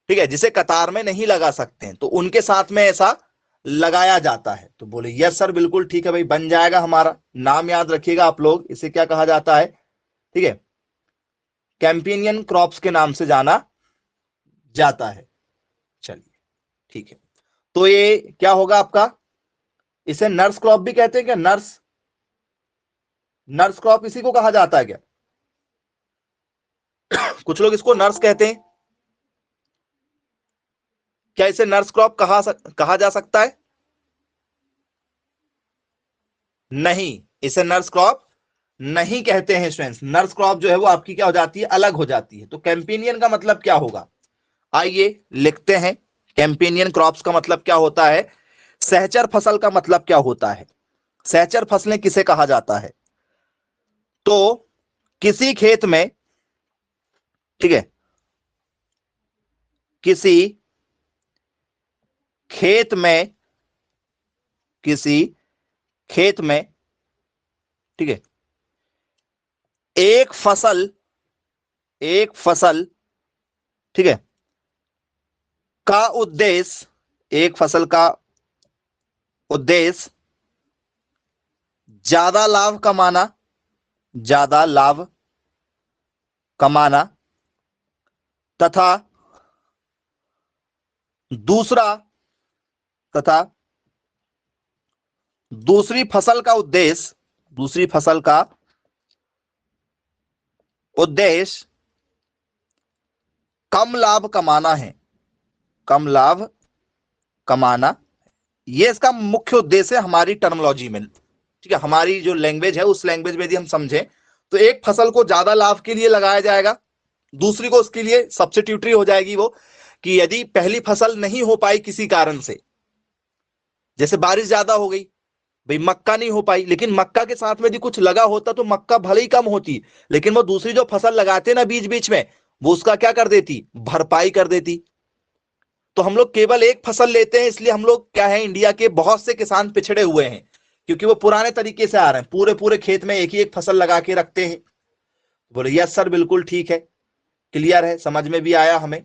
ठीक है, जिसे कतार में नहीं लगा सकते हैं, तो उनके साथ में ऐसा लगाया जाता है। तो बोले यस सर बिल्कुल ठीक है भाई, बन जाएगा हमारा। नाम याद रखिएगा आप लोग, इसे क्या कहा जाता है, ठीक है, कैंपेनियन क्रॉप्स के नाम से जाना जाता है। चलिए ठीक है, तो ये क्या होगा आपका, इसे नर्स क्रॉप भी कहते हैं क्या, नर्स, नर्स क्रॉप इसी को कहा जाता है क्या? कुछ लोग इसको नर्स कहते हैं, क्या इसे नर्स क्रॉप कहा जा सकता है? नहीं, इसे नर्स क्रॉप नहीं कहते हैं स्टूडेंट्स। नर्स क्रॉप जो है वो आपकी क्या हो जाती है, अलग हो जाती है। तो कैंपेनियन का मतलब क्या होगा, आइए लिखते हैं। कैंपेनियन क्रॉप्स का मतलब क्या होता है, सहचर फसल का मतलब क्या होता है, सहचर फसलें किसे कहा जाता है? तो किसी खेत में, ठीक है, किसी खेत में, किसी खेत में, ठीक है, एक फसल, एक फसल, ठीक है, का उद्देश्य, एक फसल का उद्देश्य ज्यादा लाभ कमाना, ज्यादा लाभ कमाना, तथा दूसरा, तथा दूसरी फसल का उद्देश्य, दूसरी फसल का उद्देश्य कम लाभ कमाना है, कम लाभ कमाना। ये इसका मुख्य उद्देश्य है हमारी टर्मिनोलॉजी में, ठीक है, हमारी जो लैंग्वेज है उस लैंग्वेज में यदि हम समझें तो एक फसल को ज्यादा लाभ के लिए लगाया जाएगा, दूसरी को उसके लिए सब्स्टिट्यूटरी हो जाएगी वो, कि यदि पहली फसल नहीं हो पाई किसी कारण से, जैसे बारिश ज्यादा हो गई, भाई मक्का नहीं हो पाई, लेकिन मक्का के साथ में यदि कुछ लगा होता तो मक्का भले ही कम होती, लेकिन वो दूसरी जो फसल लगाते ना बीच बीच में, वो उसका क्या कर देती, भरपाई कर देती। तो हम लोग केवल एक फसल लेते हैं, इसलिए हम लोग क्या है, इंडिया के बहुत से किसान पिछड़े हुए हैं, क्योंकि वो पुराने तरीके से आ रहे हैं, पूरे पूरे खेत में एक ही एक फसल लगा के रखते हैं। बोले यस सर बिल्कुल ठीक है, क्लियर है, समझ में भी आया हमें।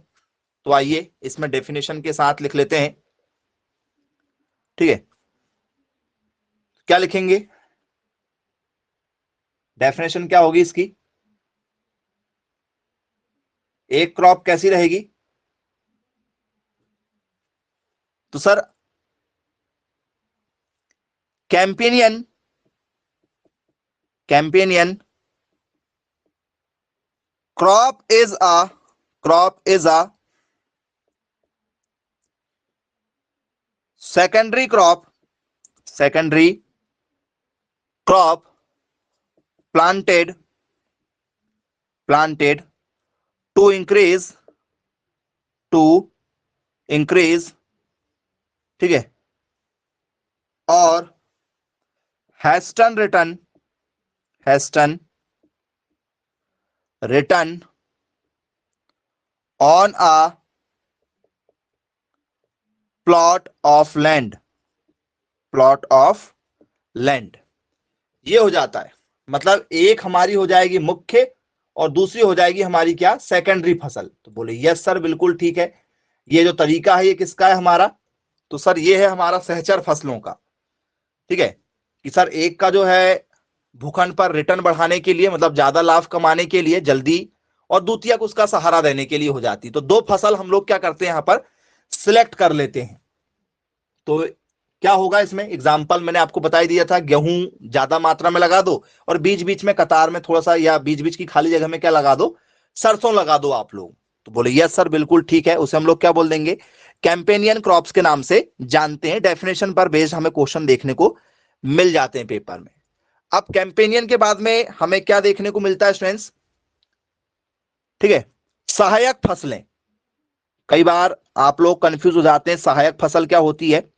तो आइए इसमें डेफिनेशन के साथ लिख लेते हैं, ठीक है, क्या लिखेंगे, डेफिनेशन क्या होगी इसकी, एक क्रॉप कैसी रहेगी? तो sir companion, companion crop is a, crop is a secondary crop, secondary crop planted, planted to increase, to increase, ठीक है, और hasten return, hasten return on a plot of land, plot of land। ये हो जाता है, मतलब एक हमारी हो जाएगी मुख्य और दूसरी हो जाएगी हमारी क्या, सेकेंडरी फसल। तो बोले यस सर बिल्कुल ठीक है। ये जो तरीका है ये किसका है हमारा, तो सर ये है हमारा सहचर फसलों का, ठीक है, कि सर एक का जो है भूखंड पर रिटर्न बढ़ाने के लिए, मतलब ज्यादा लाभ कमाने के लिए जल्दी, और द्वितीय को उसका सहारा देने के लिए हो जाती। तो दो फसल हम लोग क्या करते हैं यहां पर, सिलेक्ट कर लेते हैं। तो क्या होगा इसमें, एग्जाम्पल मैंने आपको बता दिया था, गेहूं ज्यादा मात्रा में लगा दो और बीच बीच में कतार में थोड़ा सा, या बीच बीच की खाली जगह में क्या लगा दो, सरसों लगा दो आप लोग। तो बोले यस सर बिल्कुल ठीक है, उसे हम लोग क्या बोल देंगे, कैंपेनियन क्रॉप्स के नाम से जानते हैं। डेफिनेशन पर बेस्ड हमें क्वेश्चन देखने को मिल जाते हैं पेपर में। अब कैंपेनियन के बाद में हमें क्या देखने को मिलता है स्टूडेंट्स, ठीक है, सहायक फसलें। कई बार आप लोग कंफ्यूज हो जाते हैं, सहायक फसल क्या होती है।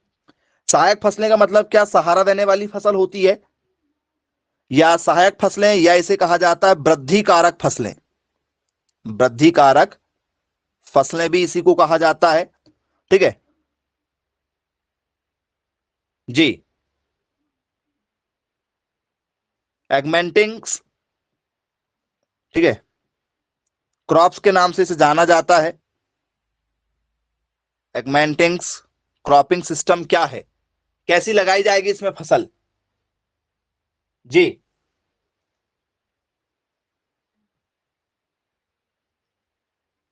सहायक फसलें का मतलब क्या, सहारा देने वाली फसल होती है, या सहायक फसलें, या इसे कहा जाता है वृद्धि कारक फसलें। वृद्धि कारक फसलें भी इसी को कहा जाता है, ठीक है जी। एगमेंटिंग्स, ठीक है, क्रॉप्स के नाम से इसे जाना जाता है। एगमेंटिंग्स क्रॉपिंग सिस्टम क्या है, कैसी लगाई जाएगी इसमें फसल जी।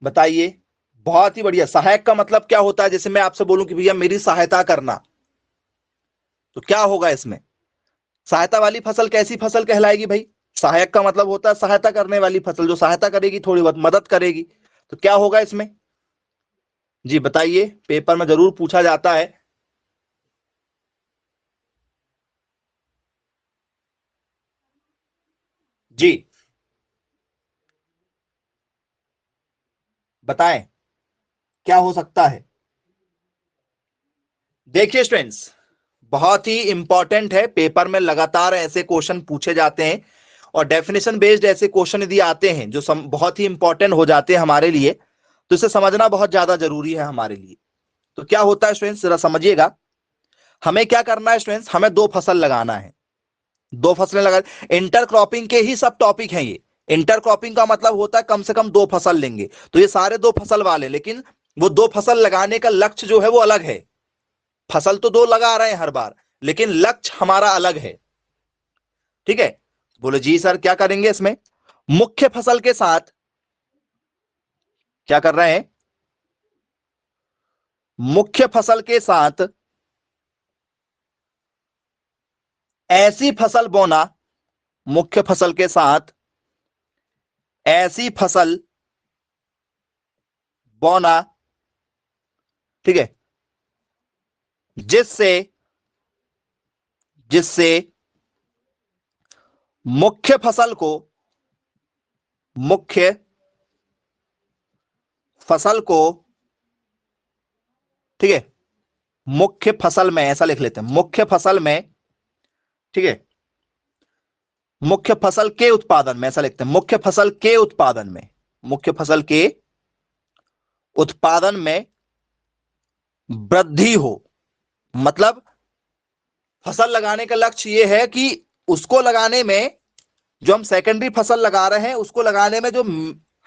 बताइए, बहुत ही बढ़िया। सहायक का मतलब क्या होता है, जैसे मैं आपसे बोलूं कि भैया मेरी सहायता करना, तो क्या होगा इसमें, सहायता वाली फसल कैसी फसल कहलाएगी भाई। सहायक का मतलब होता है सहायता करने वाली फसल, जो सहायता करेगी, थोड़ी बहुत मदद करेगी। तो क्या होगा इसमें जी, बताइए, पेपर में जरूर पूछा जाता है जी। बताएं क्या हो सकता है। देखिए स्टूडेंट्स, बहुत ही इंपॉर्टेंट है, पेपर में लगातार ऐसे क्वेश्चन पूछे जाते हैं, और डेफिनेशन बेस्ड ऐसे क्वेश्चन यदि आते हैं जो बहुत ही इंपॉर्टेंट हो जाते हैं हमारे लिए, तो इसे समझना बहुत ज्यादा जरूरी है हमारे लिए। तो क्या होता है स्टूडेंट्स, जरा समझिएगा। हमें क्या करना है स्टूडेंट्स, हमें दो फसल लगाना है, दो फसलें लगा। इंटर क्रॉपिंग के ही सब टॉपिक हैं ये। इंटर क्रॉपिंग का मतलब होता है कम से कम दो फसल लेंगे, तो ये सारे दो फसल वाले, लेकिन वो दो फसल लगाने का लक्ष्य जो है वो अलग है। फसल तो दो लगा रहे हैं हर बार, लेकिन लक्ष्य हमारा अलग है, ठीक है। बोले जी सर क्या करेंगे इसमें, मुख्य फसल के साथ क्या कर रहे हैं, मुख्य फसल के साथ ऐसी फसल बोना, मुख्य फसल के साथ ऐसी फसल बोना, ठीक है, जिससे जिससे मुख्य फसल को, मुख्य फसल को, ठीक है, मुख्य फसल में, ऐसा लिख लेते हैं, मुख्य फसल में, ठीक है, मुख्य फसल के उत्पादन में, ऐसा लिखते हैं, मुख्य फसल के उत्पादन में, मुख्य फसल के उत्पादन में वृद्धि हो। मतलब फसल लगाने का लक्ष्य यह है कि उसको लगाने में, जो हम सेकेंडरी फसल लगा रहे हैं उसको लगाने में, जो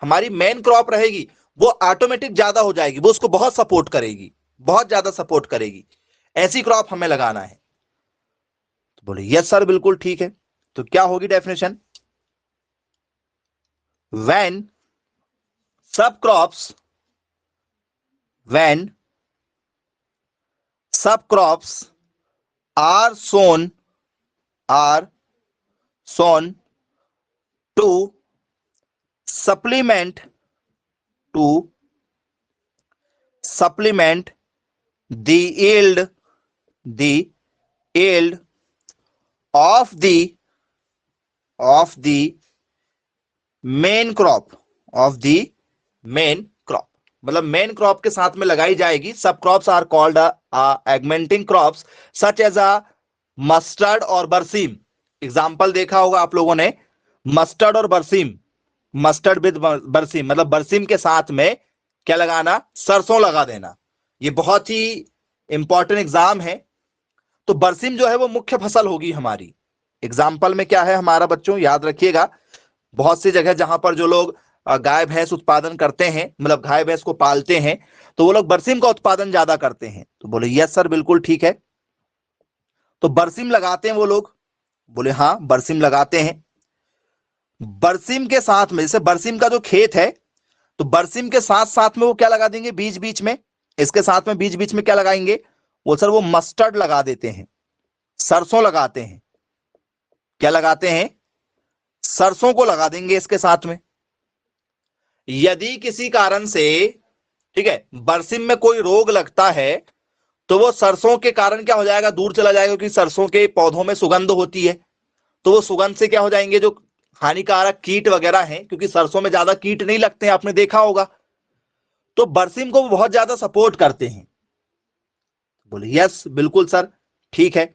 हमारी मेन क्रॉप रहेगी वो ऑटोमेटिक ज्यादा हो जाएगी, वो उसको बहुत सपोर्ट करेगी, बहुत ज्यादा सपोर्ट करेगी। ऐसी क्रॉप हमें लगाना है। तो बोले यस सर बिल्कुल ठीक है। तो क्या होगी definition, when sub crops, when sub crops are sown, are sown to supplement, to supplement the yield, the yield of the main crop, of the main crop। मतलब मेन क्रॉप के साथ में लगाई जाएगी। सब crops are called augmenting crops such as a mustard और बरसीम। Example देखा होगा आप लोगों ने, मस्टर्ड और बरसीम, मस्टर्ड विद बरसीम, मतलब बरसीम के साथ में क्या लगाना, सरसों लगा देना। ये बहुत ही इंपॉर्टेंट एग्जाम है। तो बरसीम जो है वो मुख्य फसल होगी हमारी। एग्जाम्पल में क्या है हमारा, बच्चों याद रखिएगा, बहुत सी जगह जहां पर जो लोग गाय भैंस उत्पादन करते हैं, मतलब गाय भैंस को पालते हैं, तो वो लोग बरसीम का उत्पादन ज्यादा करते हैं। तो बोले यस सर बिल्कुल ठीक है। तो बरसीम लगाते हैं वो लोग, बोले हाँ बरसीम लगाते हैं। बरसीम के साथ में, जैसे बरसीम का जो खेत है, तो बरसीम के साथ साथ में वो क्या लगा देंगे, बीच बीच में, इसके साथ में बीच बीच में क्या लगाएंगे, वो सर वो मस्टर्ड लगा देते हैं, सरसों लगाते हैं। क्या लगाते हैं, सरसों को लगा देंगे इसके साथ में। यदि किसी कारण से, ठीक है, बरसिम में कोई रोग लगता है तो वो सरसों के कारण क्या हो जाएगा, दूर चला जाएगा, क्योंकि सरसों के पौधों में सुगंध होती है। तो वो सुगंध से क्या हो जाएंगे, जो हानिकारक कीट वगैरह हैं, क्योंकि सरसों में ज्यादा कीट नहीं लगते हैं, आपने देखा होगा, तो बरसिम को वो बहुत ज्यादा सपोर्ट करते हैं। बोले यस बिल्कुल सर, ठीक है।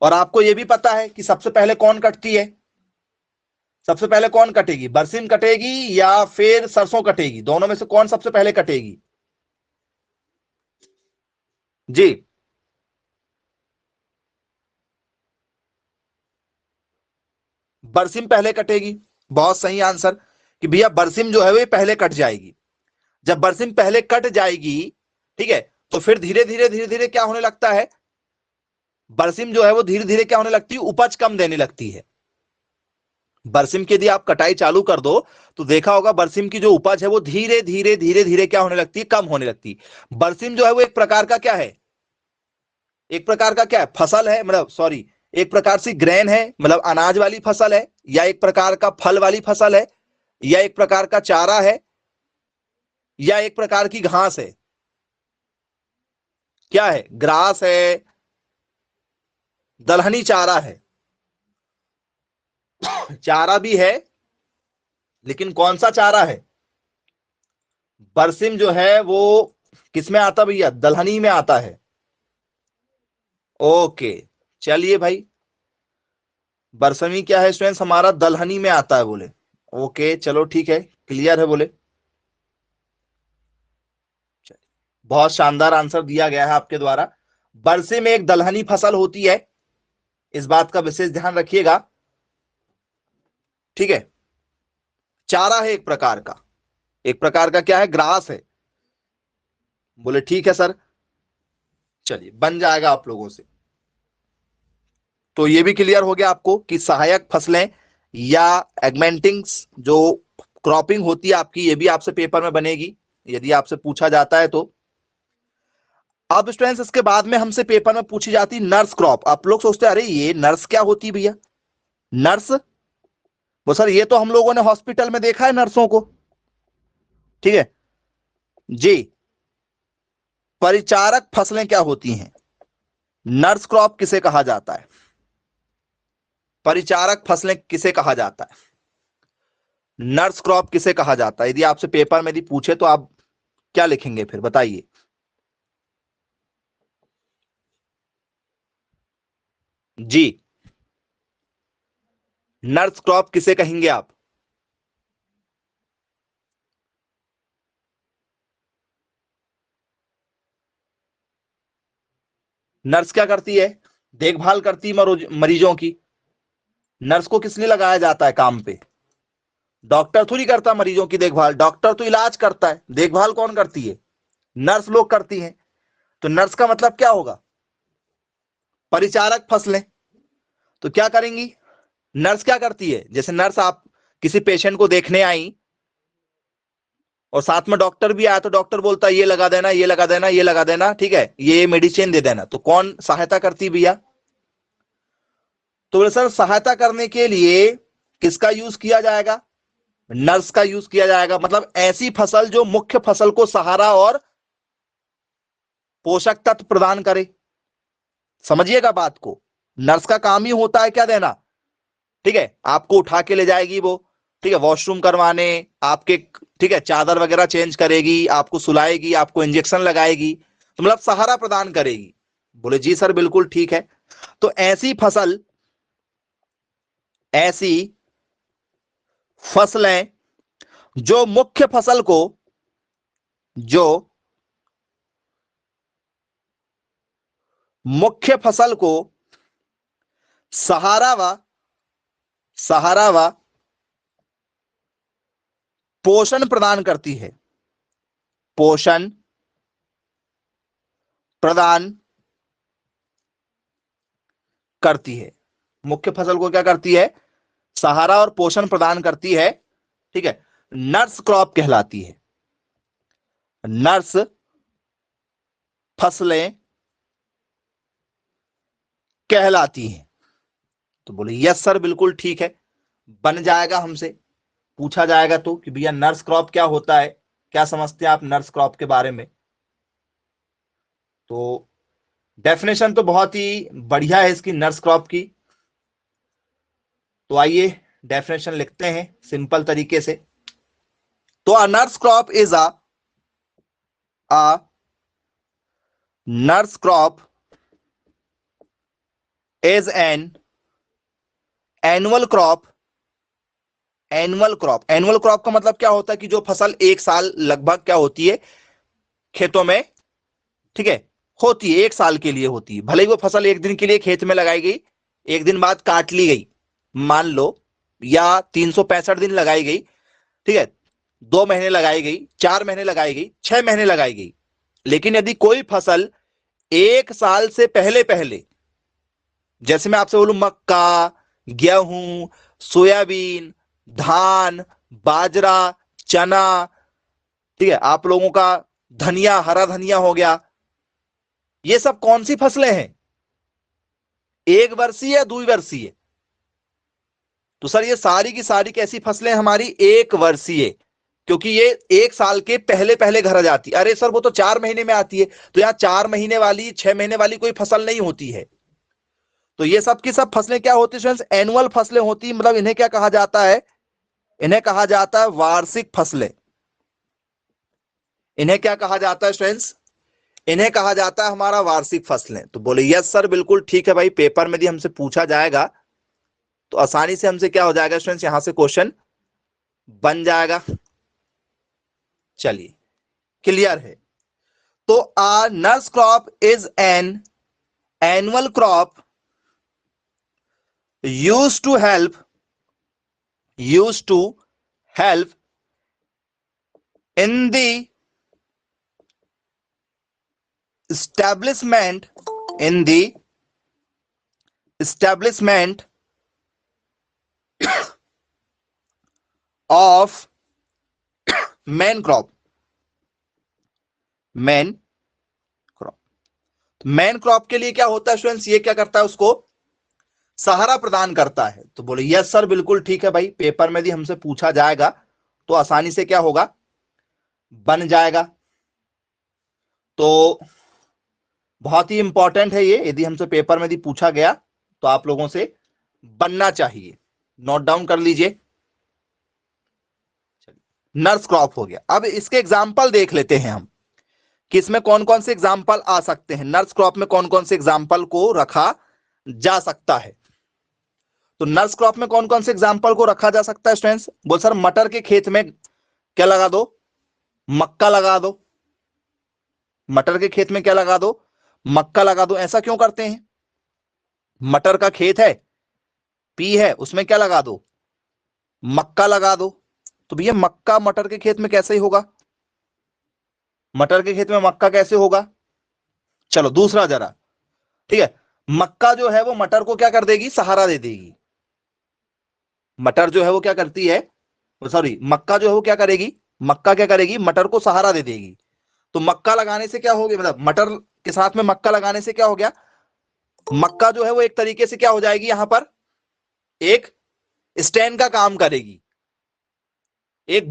और आपको ये भी पता है कि सबसे पहले कौन कटती है, सबसे पहले कौन कटेगी, बरसिम कटेगी या फिर सरसों कटेगी, दोनों में से कौन सबसे पहले कटेगी? जी, बरसिम पहले कटेगी। बहुत सही आंसर, कि भैया बरसिम जो है वो पहले कट जाएगी। जब बरसिम पहले कट जाएगी, ठीक है, तो फिर धीरे धीरे क्या होने लगता है, बरसिम जो है वो धीरे धीरे क्या होने लगती है, उपज कम देने लगती है। बरसिम की यदि आप कटाई चालू कर दो तो देखा होगा बरसिम की जो उपज है वो धीरे धीरे क्या होने लगती है, कम होने लगती है। बरसिम जो है वो एक प्रकार का क्या है, एक प्रकार का क्या है, फसल है, मतलब सॉरी, एक प्रकार से ग्रेन है, मतलब अनाज वाली फसल है, या एक प्रकार का फल वाली फसल है, या एक प्रकार का चारा है, या एक प्रकार की घास है? क्या है, ग्रास है, दलहनी चारा है? चारा भी है, लेकिन कौन सा चारा है? बरसिम जो है वो किसमें आता भैया, दलहनी में आता है। ओके, चलिए भाई, बरसमी क्या है स्टूडेंट्स, हमारा दलहनी में आता है बोले। ओके चलो ठीक है, क्लियर है बोले। बहुत शानदार आंसर दिया गया है आपके द्वारा। बरसिम एक दलहनी फसल होती है, इस बात का विशेष ध्यान रखिएगा, ठीक है। चारा है एक प्रकार का, एक प्रकार का क्या है, ग्रास है। बोले ठीक है सर, चलिए बन जाएगा आप लोगों से। तो ये भी क्लियर हो गया आपको कि सहायक फसलें या एगमेंटिंग्स जो क्रॉपिंग होती है आपकी, ये भी आपसे पेपर में बनेगी यदि आपसे पूछा जाता है तो। अब स्टूडेंट्स इसके बाद में हमसे पेपर में पूछी जाती नर्स क्रॉप। आप लोग सोचते हैं अरे ये नर्स क्या होती है भैया, नर्स, वो सर ये तो हम लोगों ने हॉस्पिटल में देखा है नर्सों को, ठीक है जी। परिचारक फसलें क्या होती हैं, नर्स क्रॉप किसे कहा जाता है, परिचारक फसलें किसे कहा जाता है, नर्स क्रॉप किसे कहा जाता है? यदि आपसे पेपर में यदि पूछे तो आप क्या लिखेंगे फिर बताइए? जी, नर्स क्रॉप किसे कहेंगे आप? नर्स क्या करती है, देखभाल करती है मरीजों की। नर्स को किस लिए लगाया जाता है काम पे, डॉक्टर थोड़ी करता मरीजों की देखभाल, डॉक्टर तो इलाज करता है, देखभाल कौन करती है, नर्स लोग करती हैं। तो नर्स का मतलब क्या होगा, परिचारक फसलें। तो क्या करेंगी, नर्स क्या करती है, जैसे नर्स आप किसी पेशेंट को देखने आई और साथ में डॉक्टर भी आया, तो डॉक्टर बोलता है ये लगा देना, ये लगा देना, ये लगा देना, ठीक है, ये मेडिसिन दे देना, तो कौन सहायता करती भैया? तो बोले सर सहायता करने के लिए किसका यूज किया जाएगा, नर्स का यूज किया जाएगा। मतलब ऐसी फसल जो मुख्य फसल को सहारा और पोषक तत्व प्रदान करे, समझिएगा बात को। नर्स का काम ही होता है क्या देना, ठीक है, आपको उठा के ले जाएगी वो, ठीक है, वॉशरूम करवाने आपके, ठीक है, चादर वगैरह चेंज करेगी, आपको सुलाएगी, आपको इंजेक्शन लगाएगी, तो मतलब सहारा प्रदान करेगी। बोले जी सर बिल्कुल ठीक है। तो ऐसी फसल, ऐसी फसलें जो मुख्य फसल को, जो मुख्य फसल को सहारा व सहारा व पोषण प्रदान करती है, पोषण प्रदान करती है, मुख्य फसल को क्या करती है, सहारा और पोषण प्रदान करती है, ठीक है, नर्स क्रॉप कहलाती है, नर्स फसलें कहलाती हैं। तो बोले यस सर बिल्कुल ठीक है, बन जाएगा हमसे। पूछा जाएगा तो कि भैया नर्स क्रॉप क्या होता है, क्या समझते हैं आप नर्स क्रॉप के बारे में। तो डेफिनेशन तो बहुत ही बढ़िया है इसकी नर्स क्रॉप की। तो आइए डेफिनेशन लिखते हैं सिंपल तरीके से। तो a nurse crop is a nurse crop is an annual crop. Annual crop का मतलब क्या होता है कि जो फसल एक साल लगभग क्या होती है खेतों में, ठीक है, होती है, एक साल के लिए होती है। भले ही वो फसल एक दिन के लिए खेत में लगाई गई, एक दिन बाद काट ली गई मान लो, या 365 दिन लगाई गई, ठीक है, 2 महीने लगाई गई, 4 महीने लगाई गई, 6 महीने लगाई गई। लेकिन यदि कोई फसल एक साल से पहले पहले, जैसे मैं आपसे बोलूं मक्का, गेहूं, सोयाबीन, धान, बाजरा, चना, ठीक है, आप लोगों का धनिया, हरा धनिया हो गया, ये सब कौन सी फसलें हैं? एक वर्षीय या द्विवर्षीय? तो सर ये सारी की सारी कैसी फसलें हमारी एक वर्षीय, क्योंकि ये एक साल के पहले पहले घर आ जाती है। अरे सर वो तो 4 महीने में आती है, तो यहां 4 महीने वाली 6 महीने वाली कोई फसल नहीं होती है। तो ये सब की सब फसलें क्या होती है? एनुअल फसलें होती, मतलब इन्हें क्या कहा जाता है? इन्हें कहा जाता है वार्षिक फसलें। इन्हें क्या कहा जाता है स्टूडेंट्स? इन्हें कहा जाता है हमारा वार्षिक फसलें। तो बोले यस सर बिल्कुल ठीक है भाई, पेपर में भी हमसे पूछा जाएगा तो आसानी से हमसे क्या हो जाएगा स्टूडेंट्स, यहां से क्वेश्चन बन जाएगा। चलिए क्लियर है। तो a nurse crop is an annual crop used to help in the establishment in the establishment of main crop। Main crop के लिए क्या होता है स्टूडेंट्स? ये क्या करता है? उसको सहारा प्रदान करता है। तो बोले यस सर बिल्कुल ठीक है भाई, पेपर में भी हमसे पूछा जाएगा तो आसानी से क्या होगा, बन जाएगा। तो बहुत ही इंपॉर्टेंट है ये, यदि हमसे पेपर में भी पूछा गया तो आप लोगों से बनना चाहिए, नोट डाउन कर लीजिए। नर्स क्रॉप हो गया। अब इसके एग्जाम्पल देख लेते हैं हम कि इसमें कौन कौन से एग्जाम्पल आ सकते हैं, नर्स क्रॉप में कौन कौन से एग्जाम्पल को रखा जा सकता है। तो नर्स क्रॉप में कौन कौन से एग्जाम्पल को रखा जा सकता है स्टूडेंट्स? बोल सर मटर के खेत में क्या लगा दो? मक्का लगा दो। मटर के खेत में क्या लगा दो? मक्का लगा दो। ऐसा क्यों करते हैं? मटर का खेत है, पी है, उसमें क्या लगा दो? मक्का लगा दो। तो भैया मक्का मटर के खेत में कैसे ही होगा? मटर के खेत में मक्का कैसे होगा? चलो दूसरा जरा, ठीक है, मक्का जो है वो मटर को क्या कर देगी? सहारा दे देगी। मटर जो है वो क्या करती है, सॉरी मक्का जो है वो क्या करेगी? मक्का क्या करेगी? मटर को सहारा दे देगी। तो मक्का लगाने से क्या हो गया, मतलब मटर के साथ में मक्का लगाने से क्या हो गया? मक्का जो है वो एक तरीके से क्या हो जाएगी, यहां पर एक स्टैंड का काम करेगी, एक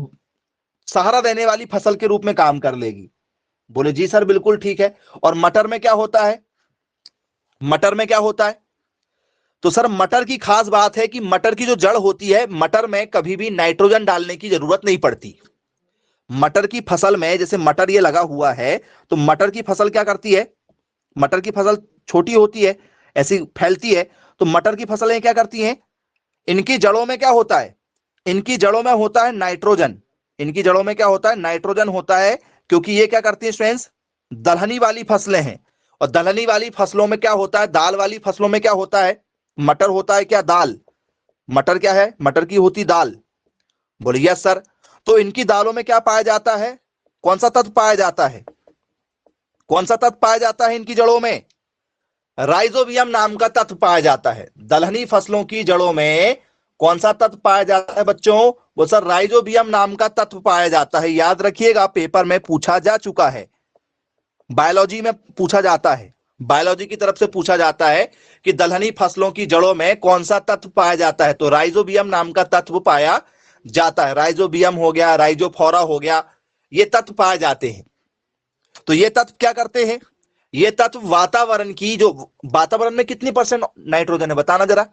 सहारा देने वाली फसल के रूप में काम कर लेगी। बोले जी सर बिल्कुल ठीक है। और मटर में क्या होता है? मटर में क्या होता है? तो सर मटर की खास बात है कि मटर की जो जड़ होती है, मटर में कभी भी नाइट्रोजन डालने की जरूरत नहीं पड़ती। मटर की फसल में, जैसे मटर ये लगा हुआ है, तो मटर की फसल क्या करती है? मटर की फसल छोटी होती है, ऐसी फैलती है। तो मटर की फसलें क्या करती हैं? इनकी जड़ों में क्या होता है? इनकी जड़ों में होता है नाइट्रोजन। इनकी जड़ों में क्या होता है? नाइट्रोजन होता है, क्योंकि ये क्या करती है स्टूडेंट्स? दलहनी वाली फसलें हैं। और दलहनी वाली फसलों में क्या होता है? दाल वाली फसलों में क्या होता है? मटर होता है क्या? दाल। मटर क्या है? मटर की होती दाल। बोलिए यस सर। तो इनकी दालों में क्या पाया जाता है? कौन सा तत्व पाया जाता है? कौन सा तत्व पाया जाता है इनकी जड़ों में? राइजोबियम नाम का तत्व पाया जाता है। दलहनी फसलों की जड़ों में कौन सा तत्व पाया जाता है बच्चों? वो सर राइजोबियम नाम का तत्व पाया जाता है। याद रखिएगा, पेपर में पूछा जा चुका है, बायोलॉजी में पूछा जाता है, बायोलॉजी की तरफ से पूछा जाता है कि दलहनी फसलों की जड़ों में कौन सा तत्व पाया जाता है। तो राइजोबियम नाम का तत्व पाया जाता है। राइजोबियम हो गया, राइजोफोरा हो गया, ये तत्व पाए जाते हैं। तो ये तत्व क्या करते हैं, ये तत्व वातावरण की, जो वातावरण में कितनी परसेंट नाइट्रोजन है बताना जरा।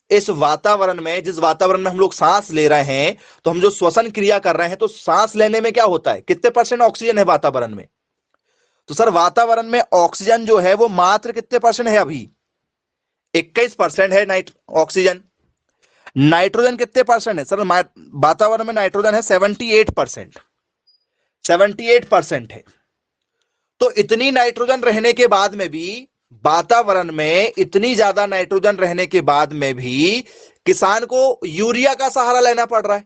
इस वातावरण में, जिस वातावरण में हम लोग सांस ले रहे हैं, तो हम जो श्वसन क्रिया कर रहे हैं, तो सांस लेने में क्या होता है, कितने परसेंट ऑक्सीजन है वातावरण में। तो सर वातावरण में ऑक्सीजन जो है वो मात्र कितने परसेंट है, अभी 21% है ऑक्सीजन। नाइट्रोजन कितने परसेंट है सर, वातावरण में नाइट्रोजन है 78%, 78% है। तो इतनी नाइट्रोजन रहने के बाद में भी, वातावरण में इतनी ज्यादा नाइट्रोजन रहने के बाद में भी किसान को यूरिया का सहारा लेना पड़ रहा है।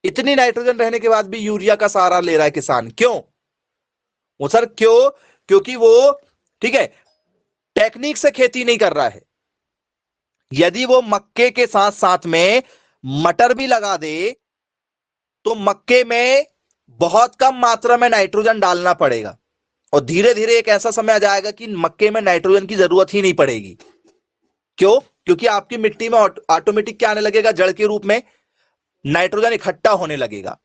इतनी नाइट्रोजन रहने के बाद भी यूरिया का सहारा ले रहा है किसान, क्यों? वो सर क्यों? क्योंकि वो, ठीक है, टेक्निक से खेती नहीं कर रहा है। यदि वो मक्के के साथ साथ में मटर भी लगा दे तो मक्के में बहुत कम मात्रा में नाइट्रोजन डालना पड़ेगा, और धीरे धीरे एक ऐसा समय आ जाएगा कि मक्के में नाइट्रोजन की जरूरत ही नहीं पड़ेगी। क्यों? क्योंकि आपकी मिट्टी में ऑटोमेटिक क्या आने लगेगा, जड़ के रूप में नाइट्रोजन इकट्ठा होने लगेगा।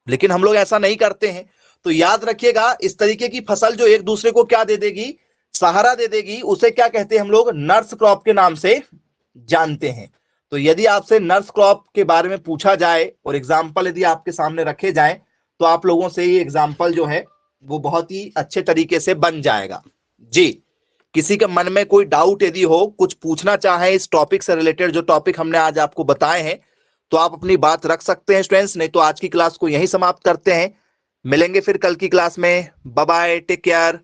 लेकिन हम लोग ऐसा नहीं करते हैं। तो याद रखिएगा, इस तरीके की फसल जो एक दूसरे को क्या दे देगी, सहारा दे देगी, उसे क्या कहते हैं हम लोग, नर्स क्रॉप के नाम से जानते हैं। तो यदि आपसे नर्स क्रॉप के बारे में पूछा जाए और एग्जाम्पल यदि आपके सामने रखे जाए, तो आप लोगों से ये एग्जाम्पल जो है वो बहुत ही अच्छे तरीके से बन जाएगा। जी, किसी के मन में कोई डाउट यदि हो, कुछ पूछना चाहे इस टॉपिक से रिलेटेड, जो टॉपिक हमने आज आपको बताए हैं, तो आप अपनी बात रख सकते हैं स्टूडेंट्स। नहीं तो आज की क्लास को यहीं समाप्त करते हैं। मिलेंगे फिर कल की क्लास में। Bye bye, take care.